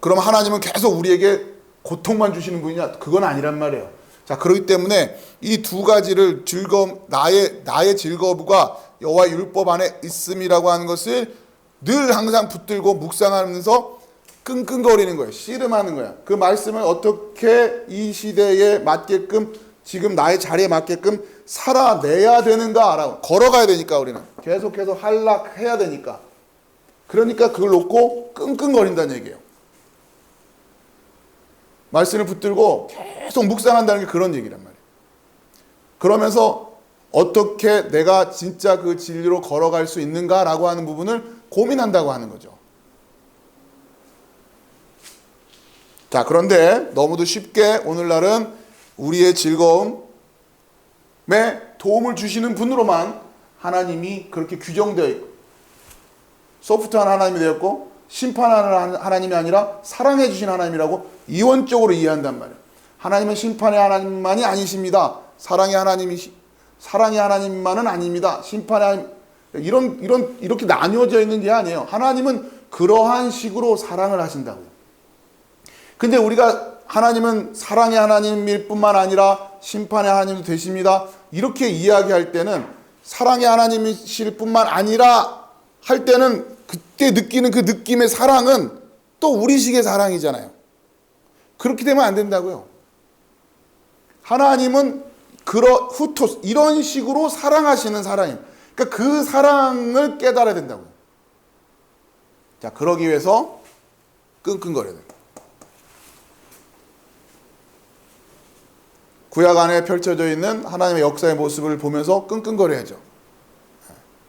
그럼 하나님은 계속 우리에게 고통만 주시는 분이냐? 그건 아니란 말이에요. 자, 그렇기 때문에 이 두 가지를 나의 즐거움과 여호와 율법 안에 있음이라고 하는 것을 늘 항상 붙들고 묵상하면서 끙끙거리는 거예요. 씨름하는 거예요. 그 말씀을 어떻게 이 시대에 맞게끔, 지금 나의 자리에 맞게끔 살아내야 되는가라고, 걸어가야 되니까 우리는 계속해서 한락해야 되니까. 그러니까 그걸 놓고 끙끙거린다는 얘기예요. 말씀을 붙들고 계속 묵상한다는 게 그런 얘기란 말이에요. 그러면서 어떻게 내가 진짜 그 진리로 걸어갈 수 있는가라고 하는 부분을 고민한다고 하는 거죠. 자, 그런데 너무도 쉽게 오늘날은 우리의 즐거움에 도움을 주시는 분으로만 하나님이 그렇게 규정되어 있고, 소프트한 하나님이 되었고, 심판하는 하나님이 아니라 사랑해 주신 하나님이라고 이원적으로 이해한단 말이에요. 하나님은 심판의 하나님만이 아니십니다. 사랑의 하나님만은 아닙니다. 심판의 하나님, 이렇게 나뉘어져 있는 게 아니에요. 하나님은 그러한 식으로 사랑을 하신다고요. 근데 우리가 하나님은 사랑의 하나님일 뿐만 아니라 심판의 하나님도 되십니다, 이렇게 이야기할 때는, 사랑의 하나님이실 뿐만 아니라 할 때는 그때 느끼는 그 느낌의 사랑은 또 우리식의 사랑이잖아요. 그렇게 되면 안 된다고요. 하나님은 후토스, 이런 식으로 사랑하시는 사랑이에요. 그러니까 그 사랑을 깨달아야 된다고요. 자, 그러기 위해서 끙끙거려야 돼요. 구약 안에 펼쳐져 있는 하나님의 역사의 모습을 보면서 끙끙거려야죠.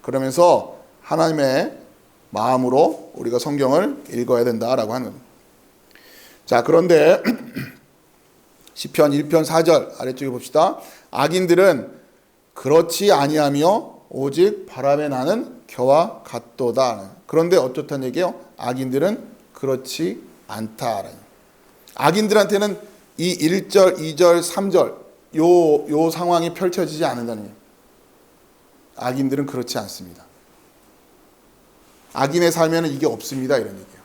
그러면서 하나님의 마음으로 우리가 성경을 읽어야 된다라고 하는. 자, 그런데 시편 1편 4절 아래쪽에 봅시다. 악인들은 그렇지 아니하며 오직 바람에 나는 겨와 같도다. 그런데 어떻다는 얘기예요? 악인들은 그렇지 않다. 악인들한테는 이 1절, 2절, 3절 요 상황이 펼쳐지지 않는다는 거예요. 악인들은 그렇지 않습니다. 악인의 삶에는 이게 없습니다, 이런 얘기예요.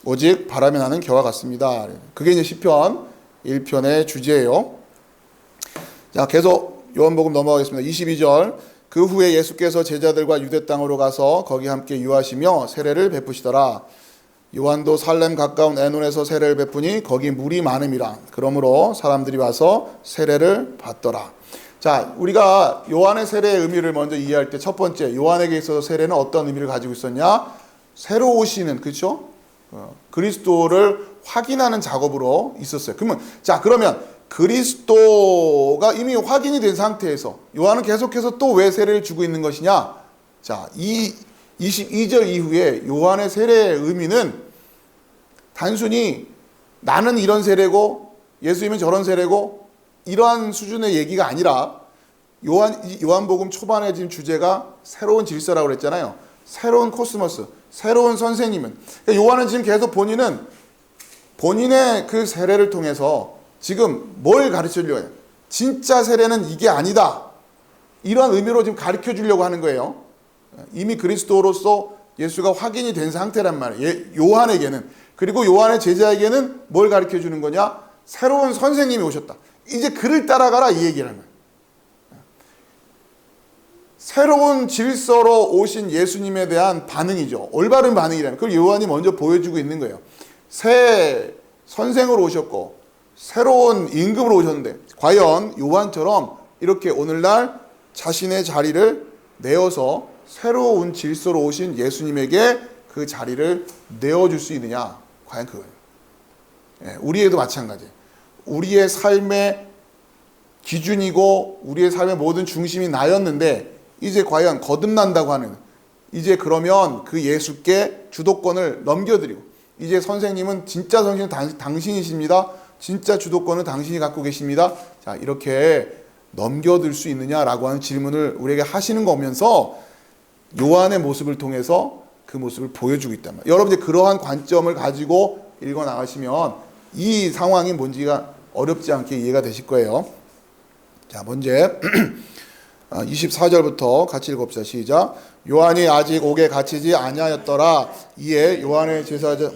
오직 바람에 나는 겨와 같습니다. 그게 이제 시편 1편의 주제예요. 자, 계속 요한복음 넘어가겠습니다. 22절. 그 후에 예수께서 제자들과 유대 땅으로 가서 거기 함께 유하시며 세례를 베푸시더라. 요한도 살렘 가까운 에논에서 세례를 베푸니 거기 물이 많음이라. 그러므로 사람들이 와서 세례를 받더라. 자, 우리가 요한의 세례의 의미를 먼저 이해할 때 첫 번째, 요한에게 있어서 세례는 어떤 의미를 가지고 있었냐? 새로 오시는, 그렇죠? 그리스도를 확인하는 작업으로 있었어요. 그러면 그리스도가 이미 확인이 된 상태에서 요한은 계속해서 또 왜 세례를 주고 있는 것이냐? 자, 이 22절 이후에 요한의 세례의 의미는 단순히 나는 이런 세례고 예수님은 저런 세례고 이러한 수준의 얘기가 아니라, 요한복음 초반에 지금 주제가 새로운 질서라고 그랬잖아요. 새로운 코스모스, 새로운 선생님은. 그러니까 요한은 지금 계속 본인의 그 세례를 통해서 지금 뭘 가르쳐 주려고 해요? 진짜 세례는 이게 아니다, 이런 의미로 지금 가르쳐 주려고 하는 거예요. 이미 그리스도로서 예수가 확인이 된 상태란 말이에요. 요한에게는. 그리고 요한의 제자에게는 뭘 가르쳐 주는 거냐? 새로운 선생님이 오셨다. 이제 그를 따라가라 이 얘기라는 거예요. 새로운 질서로 오신 예수님에 대한 반응이죠. 올바른 반응이라는 그걸 요한이 먼저 보여주고 있는 거예요. 새 선생으로 오셨고 새로운 임금으로 오셨는데 과연 요한처럼 이렇게 오늘날 자신의 자리를 내어서 새로운 질서로 오신 예수님에게 그 자리를 내어줄 수 있느냐? 과연 그거예요. 우리에도 마찬가지예요. 우리의 삶의 기준이고 우리의 삶의 모든 중심이 나였는데 이제 과연 거듭난다고 하는, 이제 그러면 그 예수께 주도권을 넘겨드리고 이제 선생님은 진짜 선생님은 당신이십니다. 진짜 주도권은 당신이 갖고 계십니다. 자, 이렇게 넘겨들 수 있느냐라고 하는 질문을 우리에게 하시는 거면서 요한의 모습을 통해서 그 모습을 보여주고 있단 말이에요. 여러분 이제 그러한 관점을 가지고 읽어 나가시면 이 상황이 뭔지가 어렵지 않게 이해가 되실 거예요. 자, 먼저 24절부터 같이 읽읍시다. 시작. 요한이 아직 옥에 갇히지 아니하였더라. 이에 요한의 제사장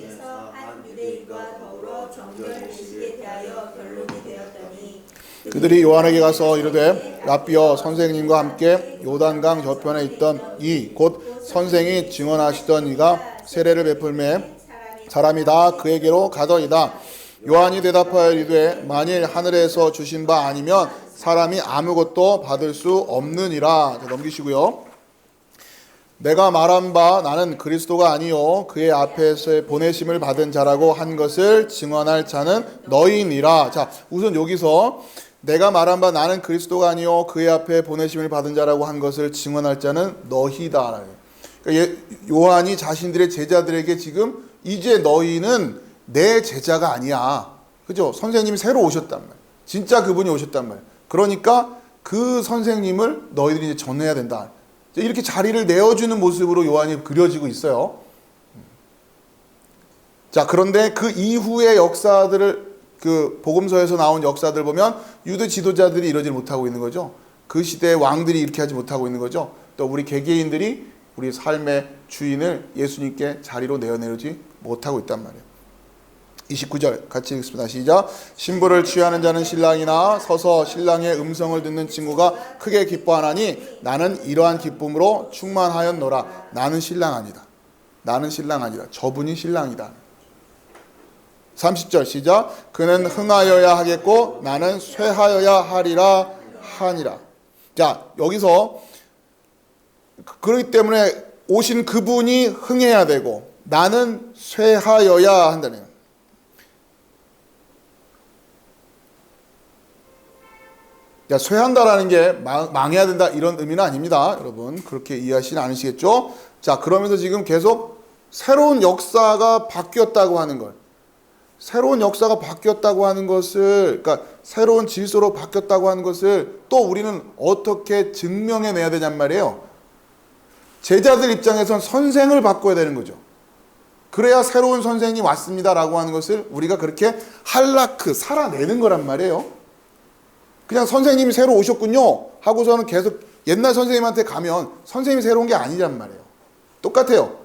한 유대인과 더불어 정결의식에 대하여 변론이 되었더니 그들이 요한에게 가서 이르되 라삐여 선생님과 함께 요단강 저편에 있던 이 곧 선생이 증언하시던 이가 세례를 베풀매 사람이 다 그에게로 가더이다. 요한이 대답하여 이르되 만일 하늘에서 주신 바 아니면 사람이 아무것도 받을 수 없느니라. 자, 넘기시고요. 내가 말한 바 나는 그리스도가 아니요 그의 앞에서 보내심을 받은 자라고 한 것을 증언할 자는 너희니라. 자, 우선 여기서 내가 말한 바 나는 그리스도가 아니요 그의 앞에 보내심을 받은 자라고 한 것을 증언할 자는 너희다. 그러니까 요한이 자신들의 제자들에게 지금 이제 너희는 내 제자가 아니야. 그죠? 선생님이 새로 오셨단 말이야. 진짜 그분이 오셨단 말이야. 그러니까 그 선생님을 너희들이 이제 전해야 된다. 이렇게 자리를 내어주는 모습으로 요한이 그려지고 있어요. 자, 그런데 그 이후의 역사들을 그 복음서에서 나온 역사들 보면 유대 지도자들이 이러지 못하고 있는 거죠. 그 시대의 왕들이 이렇게 하지 못하고 있는 거죠. 또 우리 개개인들이 우리 삶의 주인을 예수님께 자리로 내어내지 못하고 있단 말이에요. 29절 같이 읽습니다. 시작. 신부를 취하는 자는 신랑이나 서서 신랑의 음성을 듣는 친구가 크게 기뻐하나니 나는 이러한 기쁨으로 충만하였노라. 나는 신랑 아니다. 나는 신랑 아니다. 저분이 신랑이다. 30절 시작. 그는 흥하여야 하겠고 나는 쇠하여야 하리라 하니라. 자, 여기서 그렇기 때문에 오신 그분이 흥해야 되고 나는 쇠하여야 한다는 거예요. 야, 쇠한다라는 게 망해야 된다 이런 의미는 아닙니다. 여러분 그렇게 이해하시지 않으시겠죠? 자, 그러면서 지금 계속 새로운 역사가 바뀌었다고 하는 걸, 새로운 역사가 바뀌었다고 하는 것을, 그러니까 새로운 질서로 바뀌었다고 하는 것을 또 우리는 어떻게 증명해내야 되냔 말이에요. 제자들 입장에선 선생을 바꿔야 되는 거죠. 그래야 새로운 선생이 왔습니다라고 하는 것을 우리가 그렇게 살아내는 거란 말이에요. 그냥 선생님이 새로 오셨군요 하고서는 계속 옛날 선생님한테 가면 선생님이 새로 온 게 아니란 말이에요. 똑같아요.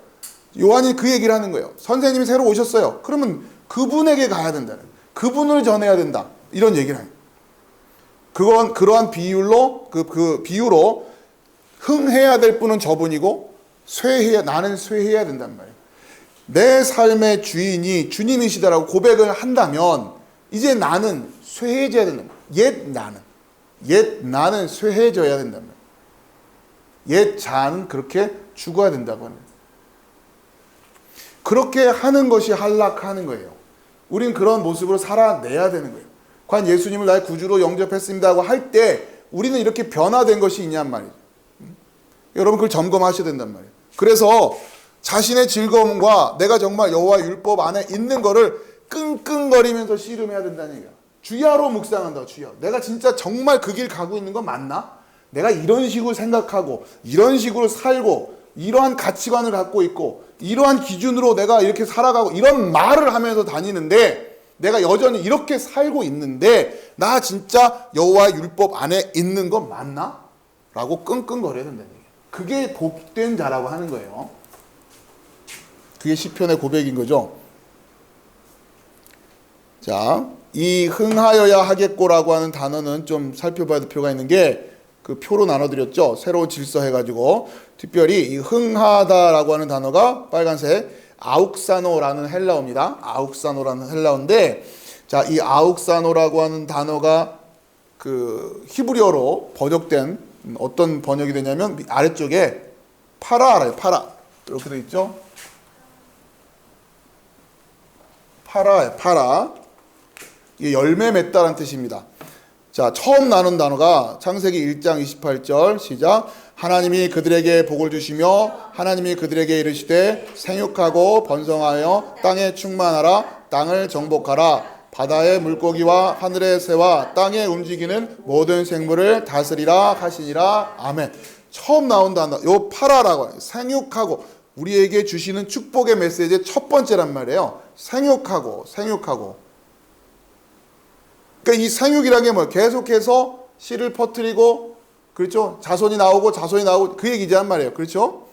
요한이 그 얘기를 하는 거예요. 선생님이 새로 오셨어요. 그러면 그분에게 가야 된다. 그분을 전해야 된다. 이런 얘기를 해요. 그건 그러한 비유로 흥해야 될 분은 저분이고 나는 쇠해야 된단 말이에요. 내 삶의 주인이 주님이시다라고 고백을 한다면 이제 나는 쇠해져야 된단 말이에요. 옛 나는 쇠해져야 된단 말이에요. 옛 자는 그렇게 죽어야 된다고 하는 거예요. 그렇게 하는 것이 한락하는 거예요. 우린 그런 모습으로 살아내야 되는 거예요. 과연 예수님을 나의 구주로 영접했습니다고 할 때 우리는 이렇게 변화된 것이 있냔 말이에요. 여러분 그걸 점검하셔야 된단 말이에요. 그래서 자신의 즐거움과 내가 정말 여호와 율법 안에 있는 거를 끙끙거리면서 씨름해야 된다는 얘기야. 주야로 묵상한다. 주야. 내가 진짜 정말 그 길 가고 있는 건 맞나? 내가 이런 식으로 생각하고 이런 식으로 살고 이러한 가치관을 갖고 있고 이러한 기준으로 내가 이렇게 살아가고 이런 말을 하면서 다니는데 내가 여전히 이렇게 살고 있는데 나 진짜 여호와의 율법 안에 있는 건 맞나? 라고 끙끙거려야 된다는 얘기예요. 그게 복된 자라고 하는 거예요. 그게 시편의 고백인 거죠. 자, 이 흥하여야 하겠고라고 하는 단어는 좀 살펴봐야 될 필요가 있는 게 그 표로 나눠드렸죠. 새로운 질서 해가지고 특별히 이 흥하다라고 하는 단어가 빨간색 아욱사노라는 헬라어입니다. 아욱사노라는 헬라어인데, 자, 이 아욱사노라고 하는 단어가 그 히브리어로 번역된 어떤 번역이 되냐면 아래쪽에 파라라요. 파라 이렇게 돼 있죠. 파라예요. 파라. 이게 열매 맺다라는 뜻입니다. 자, 처음 나눈 단어가 창세기 1장 28절 시작. 하나님이 그들에게 복을 주시며 하나님이 그들에게 이르시되 생육하고 번성하여 땅에 충만하라. 땅을 정복하라. 바다의 물고기와 하늘의 새와 땅에 움직이는 모든 생물을 다스리라 하시니라. 아멘. 처음 나온 단어 요 파라라고 해요. 생육하고 우리에게 주시는 축복의 메시지의 첫 번째란 말이에요. 생육하고. 그러니까 이 생육이라는 게 뭐예요? 계속해서 씨를 퍼뜨리고, 그렇죠? 자손이 나오고 그 얘기란 말이에요. 그렇죠?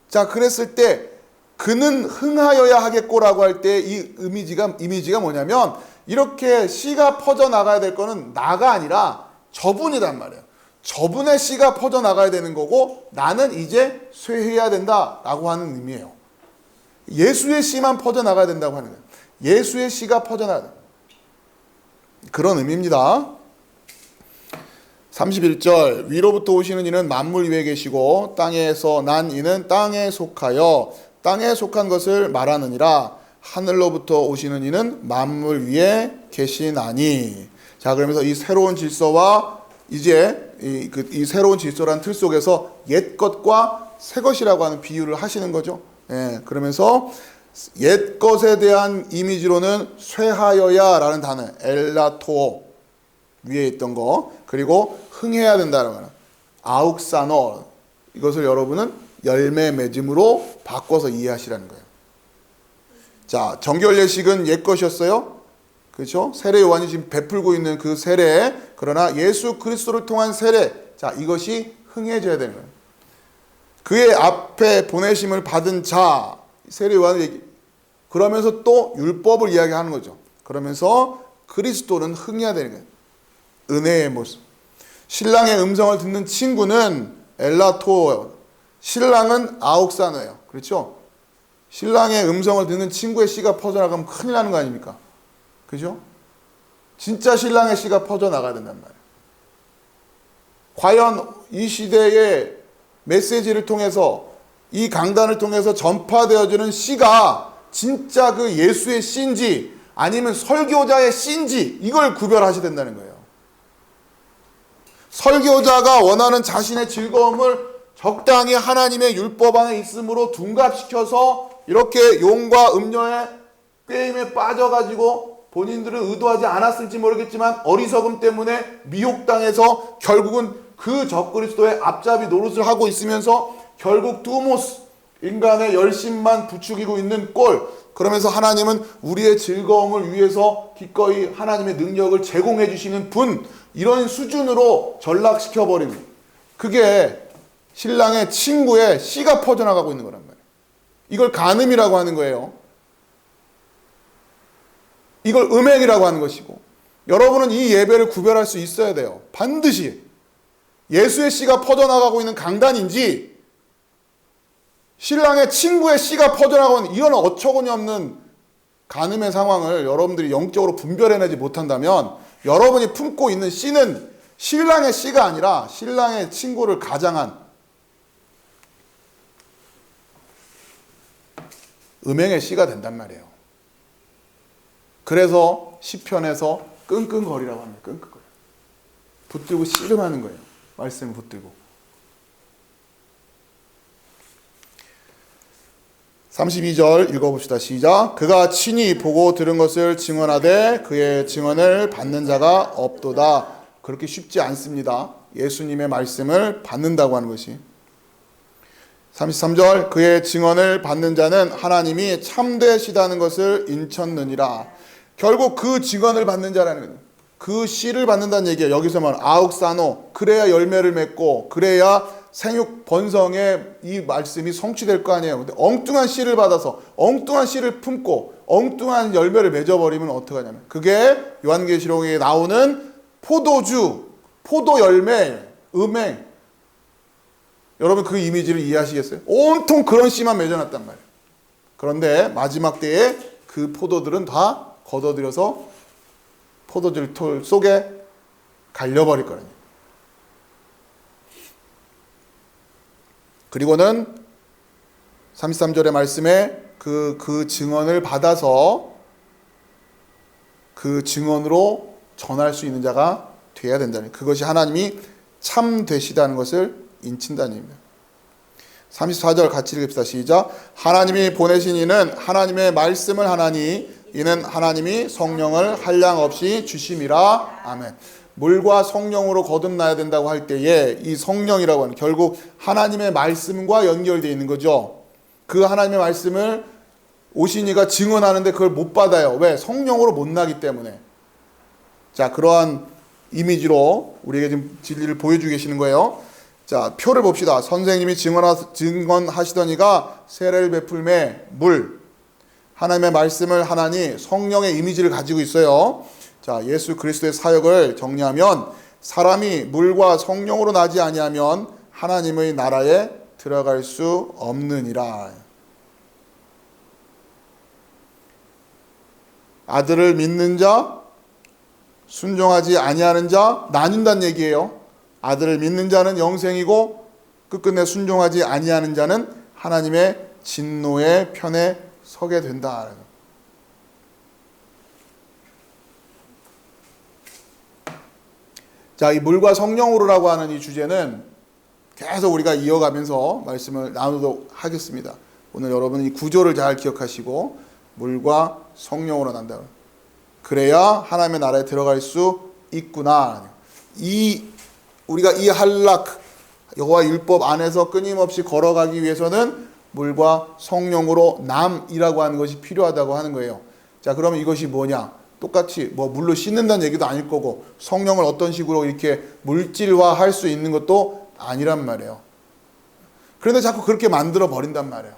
자, 그랬을 때 그는 흥하여야 하겠고라고 할 때 이 이미지가 뭐냐면 이렇게 씨가 퍼져 나가야 될 거는 나가 아니라 저분이란 말이에요. 저분의 씨가 퍼져 나가야 되는 거고 나는 이제 쇠해야 된다라고 하는 의미예요. 예수의 씨만 퍼져 나가야 된다고 하는 거예요. 예수의 씨가 퍼져 나가야 된다. 그런 의미입니다. 31절 위로부터 오시는 이는 만물 위에 계시고 땅에서 난 이는 땅에 속하여 땅에 속한 것을 말하느니라. 하늘로부터 오시는 이는 만물 위에 계시나니. 자, 그러면서 이 새로운 질서와 이제 이 새로운 질서란 틀 속에서 옛 것과 새 것이라고 하는 비유를 하시는 거죠. 예, 그러면서 옛 것에 대한 이미지로는 쇠하여야라는 단어 엘라토 위에 있던 거, 그리고 흥해야 된다는 거는 아욱사노, 이것을 여러분은 열매 맺음으로 바꿔서 이해하시라는 거예요. 자, 정결 예식은 옛 것이었어요. 그렇죠? 세례 요한이 지금 베풀고 있는 그 세례, 그러나 예수 그리스도를 통한 세례, 자, 이것이 흥해져야 되는 거예요. 그의 앞에 보내심을 받은 자, 세례 요한을 그러면서 또 율법을 이야기하는 거죠. 그러면서 그리스도는 흥해야 되는 거예요. 은혜의 모습. 신랑의 음성을 듣는 친구는 엘라토예요. 신랑은 아욱사노예요. 그렇죠? 신랑의 음성을 듣는 친구의 씨가 퍼져나가면 큰일 나는 거 아닙니까? 그죠? 진짜 신랑의 씨가 퍼져나가야 된단 말이에요. 과연 이 시대의 메시지를 통해서, 이 강단을 통해서 전파되어지는 씨가 진짜 그 예수의 씨인지 아니면 설교자의 씨인지 이걸 구별하셔야 된다는 거예요. 설교자가 원하는 자신의 즐거움을 적당히 하나님의 율법 안에 있음으로 둔갑시켜서 이렇게 용과 음료의 꾀임에 빠져가지고 본인들은 의도하지 않았을지 모르겠지만 어리석음 때문에 미혹당해서 결국은 그 적그리스도의 앞잡이 노릇을 하고 있으면서 결국 두모스, 인간의 열심만 부추기고 있는 꼴. 그러면서 하나님은 우리의 즐거움을 위해서 기꺼이 하나님의 능력을 제공해 주시는 분, 이런 수준으로 전락시켜버리는, 그게 신랑의 친구의 씨가 퍼져나가고 있는 거란 말이에요. 이걸 간음이라고 하는 거예요. 이걸 음행이라고 하는 것이고, 여러분은 이 예배를 구별할 수 있어야 돼요. 반드시 예수의 씨가 퍼져나가고 있는 강단인지 신랑의 친구의 씨가 퍼져나가고 있는 이런 어처구니 없는 간음의 상황을 여러분들이 영적으로 분별해내지 못한다면 여러분이 품고 있는 씨는 신랑의 씨가 아니라 신랑의 친구를 가장한 음행의 씨가 된단 말이에요. 그래서 시편에서 끙끙거리라고 합니다. 끙끙거려. 붙들고 씨름하는 거예요. 말씀을 붙들고. 32절 읽어봅시다. 시작. 그가 친히 보고 들은 것을 증언하되 그의 증언을 받는 자가 없도다. 그렇게 쉽지 않습니다. 예수님의 말씀을 받는다고 하는 것이. 33절 그의 증언을 받는 자는 하나님이 참되시다는 것을 인쳤느니라. 결국 그 증언을 받는 자라는 거예요. 그 씨를 받는다는 얘기예요. 여기서 말하는 아욱사노, 그래야 열매를 맺고 그래야 생육 번성에 이 말씀이 성취될 거 아니에요. 근데 엉뚱한 씨를 받아서 엉뚱한 씨를 품고 엉뚱한 열매를 맺어버리면 어떡하냐면, 그게 요한계시록에 나오는 포도주, 포도 열매, 음행. 여러분 그 이미지를 이해하시겠어요? 온통 그런 씨만 맺어놨단 말이에요. 그런데 마지막 때에 그 포도들은 다 걷어들여서 포도주 틀 속에 갈려버릴 거라니. 그리고는 33절의 말씀에 그 증언을 받아서 그 증언으로 전할 수 있는 자가 돼야 된다는, 그것이 하나님이 참 되시다는 것을 인친다는 얘기입니다. 34절 같이 읽읍시다. 시작. 하나님이 보내신 이는 하나님의 말씀을 하나니 이는 하나님이 성령을 한량없이 주심이라. 아멘. 물과 성령으로 거듭나야 된다고 할 때에 이 성령이라고 하는 결국 하나님의 말씀과 연결되어 있는 거죠. 그 하나님의 말씀을 오신 이가 증언하는데 그걸 못 받아요. 왜? 성령으로 못 나기 때문에. 자, 그러한 이미지로 우리에게 지금 진리를 보여주고 계시는 거예요. 자, 표를 봅시다. 선생님이 증언하시더니가 세례를 베풀매 물, 하나님의 말씀을 하나니 성령의 이미지를 가지고 있어요. 자, 예수 그리스도의 사역을 정리하면 사람이 물과 성령으로 나지 아니하면 하나님의 나라에 들어갈 수 없느니라. 아들을 믿는 자, 순종하지 아니하는 자 나뉜다는 얘기예요. 아들을 믿는 자는 영생이고 끝끝내 순종하지 아니하는 자는 하나님의 진노의 편에 서게 된다. 자, 이 물과 성령으로라고 하는 이 주제는 계속 우리가 이어가면서 말씀을 나누도록 하겠습니다. 오늘 여러분은 이 구조를 잘 기억하시고 물과 성령으로 난다. 그래야 하나님의 나라에 들어갈 수 있구나. 우리가 이 할락 여호와 율법 안에서 끊임없이 걸어가기 위해서는 물과 성령으로 남이라고 하는 것이 필요하다고 하는 거예요. 자, 그러면 이것이 뭐냐? 똑같이 뭐 물로 씻는다는 얘기도 아닐 거고 성령을 어떤 식으로 이렇게 물질화할 수 있는 것도 아니란 말이에요. 그런데 자꾸 그렇게 만들어 버린단 말이에요.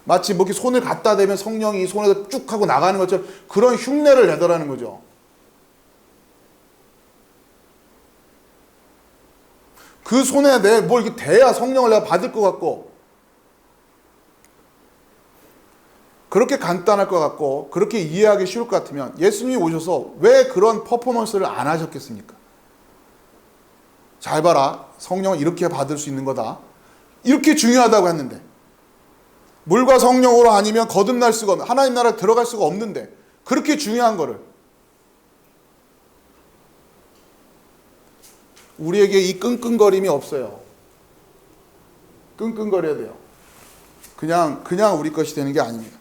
마치 뭐 이렇게 손을 갖다 대면 성령이 이 손에서 쭉 하고 나가는 것처럼 그런 흉내를 내더라는 거죠. 그 손에 내 뭘 이렇게 대야 성령을 내가 받을 것 같고, 그렇게 간단할 것 같고, 그렇게 이해하기 쉬울 것 같으면 예수님이 오셔서 왜 그런 퍼포먼스를 안 하셨겠습니까? 잘 봐라. 성령을 이렇게 받을 수 있는 거다. 이렇게 중요하다고 했는데, 물과 성령으로 아니면 거듭날 수가 없는, 하나님 나라에 들어갈 수가 없는데, 그렇게 중요한 거를 우리에게 이 끙끙거림이 없어요. 끙끙거려야 돼요. 그냥 우리 것이 되는 게 아닙니다.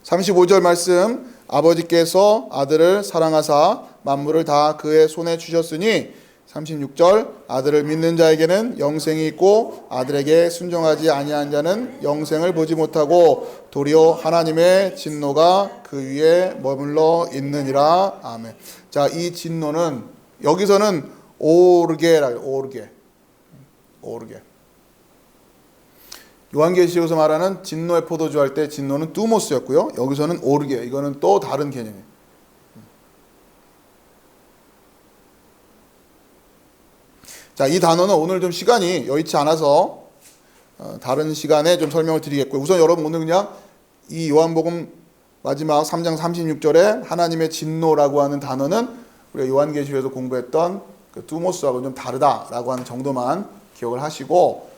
35절 말씀, 아버지께서 아들을 사랑하사 만물을 다 그의 손에 주셨으니, 36절, 아들을 믿는 자에게는 영생이 있고 아들에게 순종하지 아니한 자는 영생을 보지 못하고 도리어 하나님의 진노가 그 위에 머물러 있느니라. 아멘. 자, 이 진노는 여기서는 오르게라고, 오르게. 요한계시록에서 말하는 진노의 포도주 할 때 진노는 뚜모스였고요. 여기서는 오르게, 이거는 또 다른 개념이에요. 자, 이 단어는 오늘 좀 시간이 여의치 않아서 다른 시간에 좀 설명을 드리겠고요. 우선 여러분 오늘 그냥 이 요한복음 마지막 3장 36절에 하나님의 진노라고 하는 단어는 우리가 요한계시록에서 공부했던 그 뚜모스하고 좀 다르다라고 하는 정도만 기억을 하시고,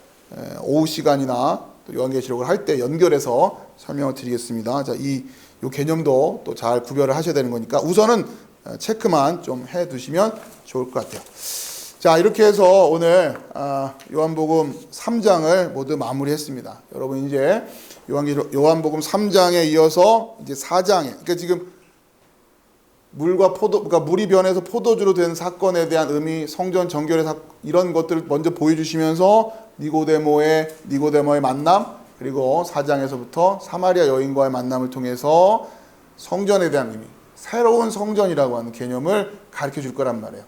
오후 시간이나 또 요한계시록을 할 때 연결해서 설명을 드리겠습니다. 자, 이 개념도 또 잘 구별을 하셔야 되는 거니까 우선은 체크만 좀 해 두시면 좋을 것 같아요. 자, 이렇게 해서 오늘 요한복음 3장을 모두 마무리했습니다. 여러분 이제 요한복음 3장에 이어서 이제 4장에, 그러니까 지금 그러니까 물이 변해서 포도주로 된 사건에 대한 의미, 성전 정결의 이런 것들을 먼저 보여주시면서 니고데모의 만남, 그리고 4장에서부터 사마리아 여인과의 만남을 통해서 성전에 대한 의미, 새로운 성전이라고 하는 개념을 가르쳐 줄 거란 말이에요.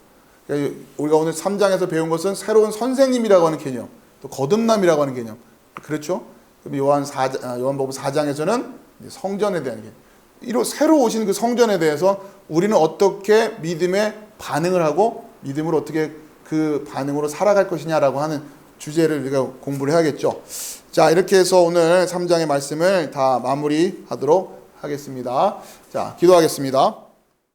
그러니까 우리가 오늘 3장에서 배운 것은 새로운 선생님이라고 하는 개념, 또 거듭남이라고 하는 개념. 그렇죠? 그럼 요한복음 4장에서는 성전에 대한 개념. 이로 새로 오신 그 성전에 대해서 우리는 어떻게 믿음에 반응을 하고 믿음으로 어떻게 그 반응으로 살아갈 것이냐라고 하는 주제를 우리가 공부를 해야겠죠. 자, 이렇게 해서 오늘 3장의 말씀을 다 마무리하도록 하겠습니다. 자, 기도하겠습니다.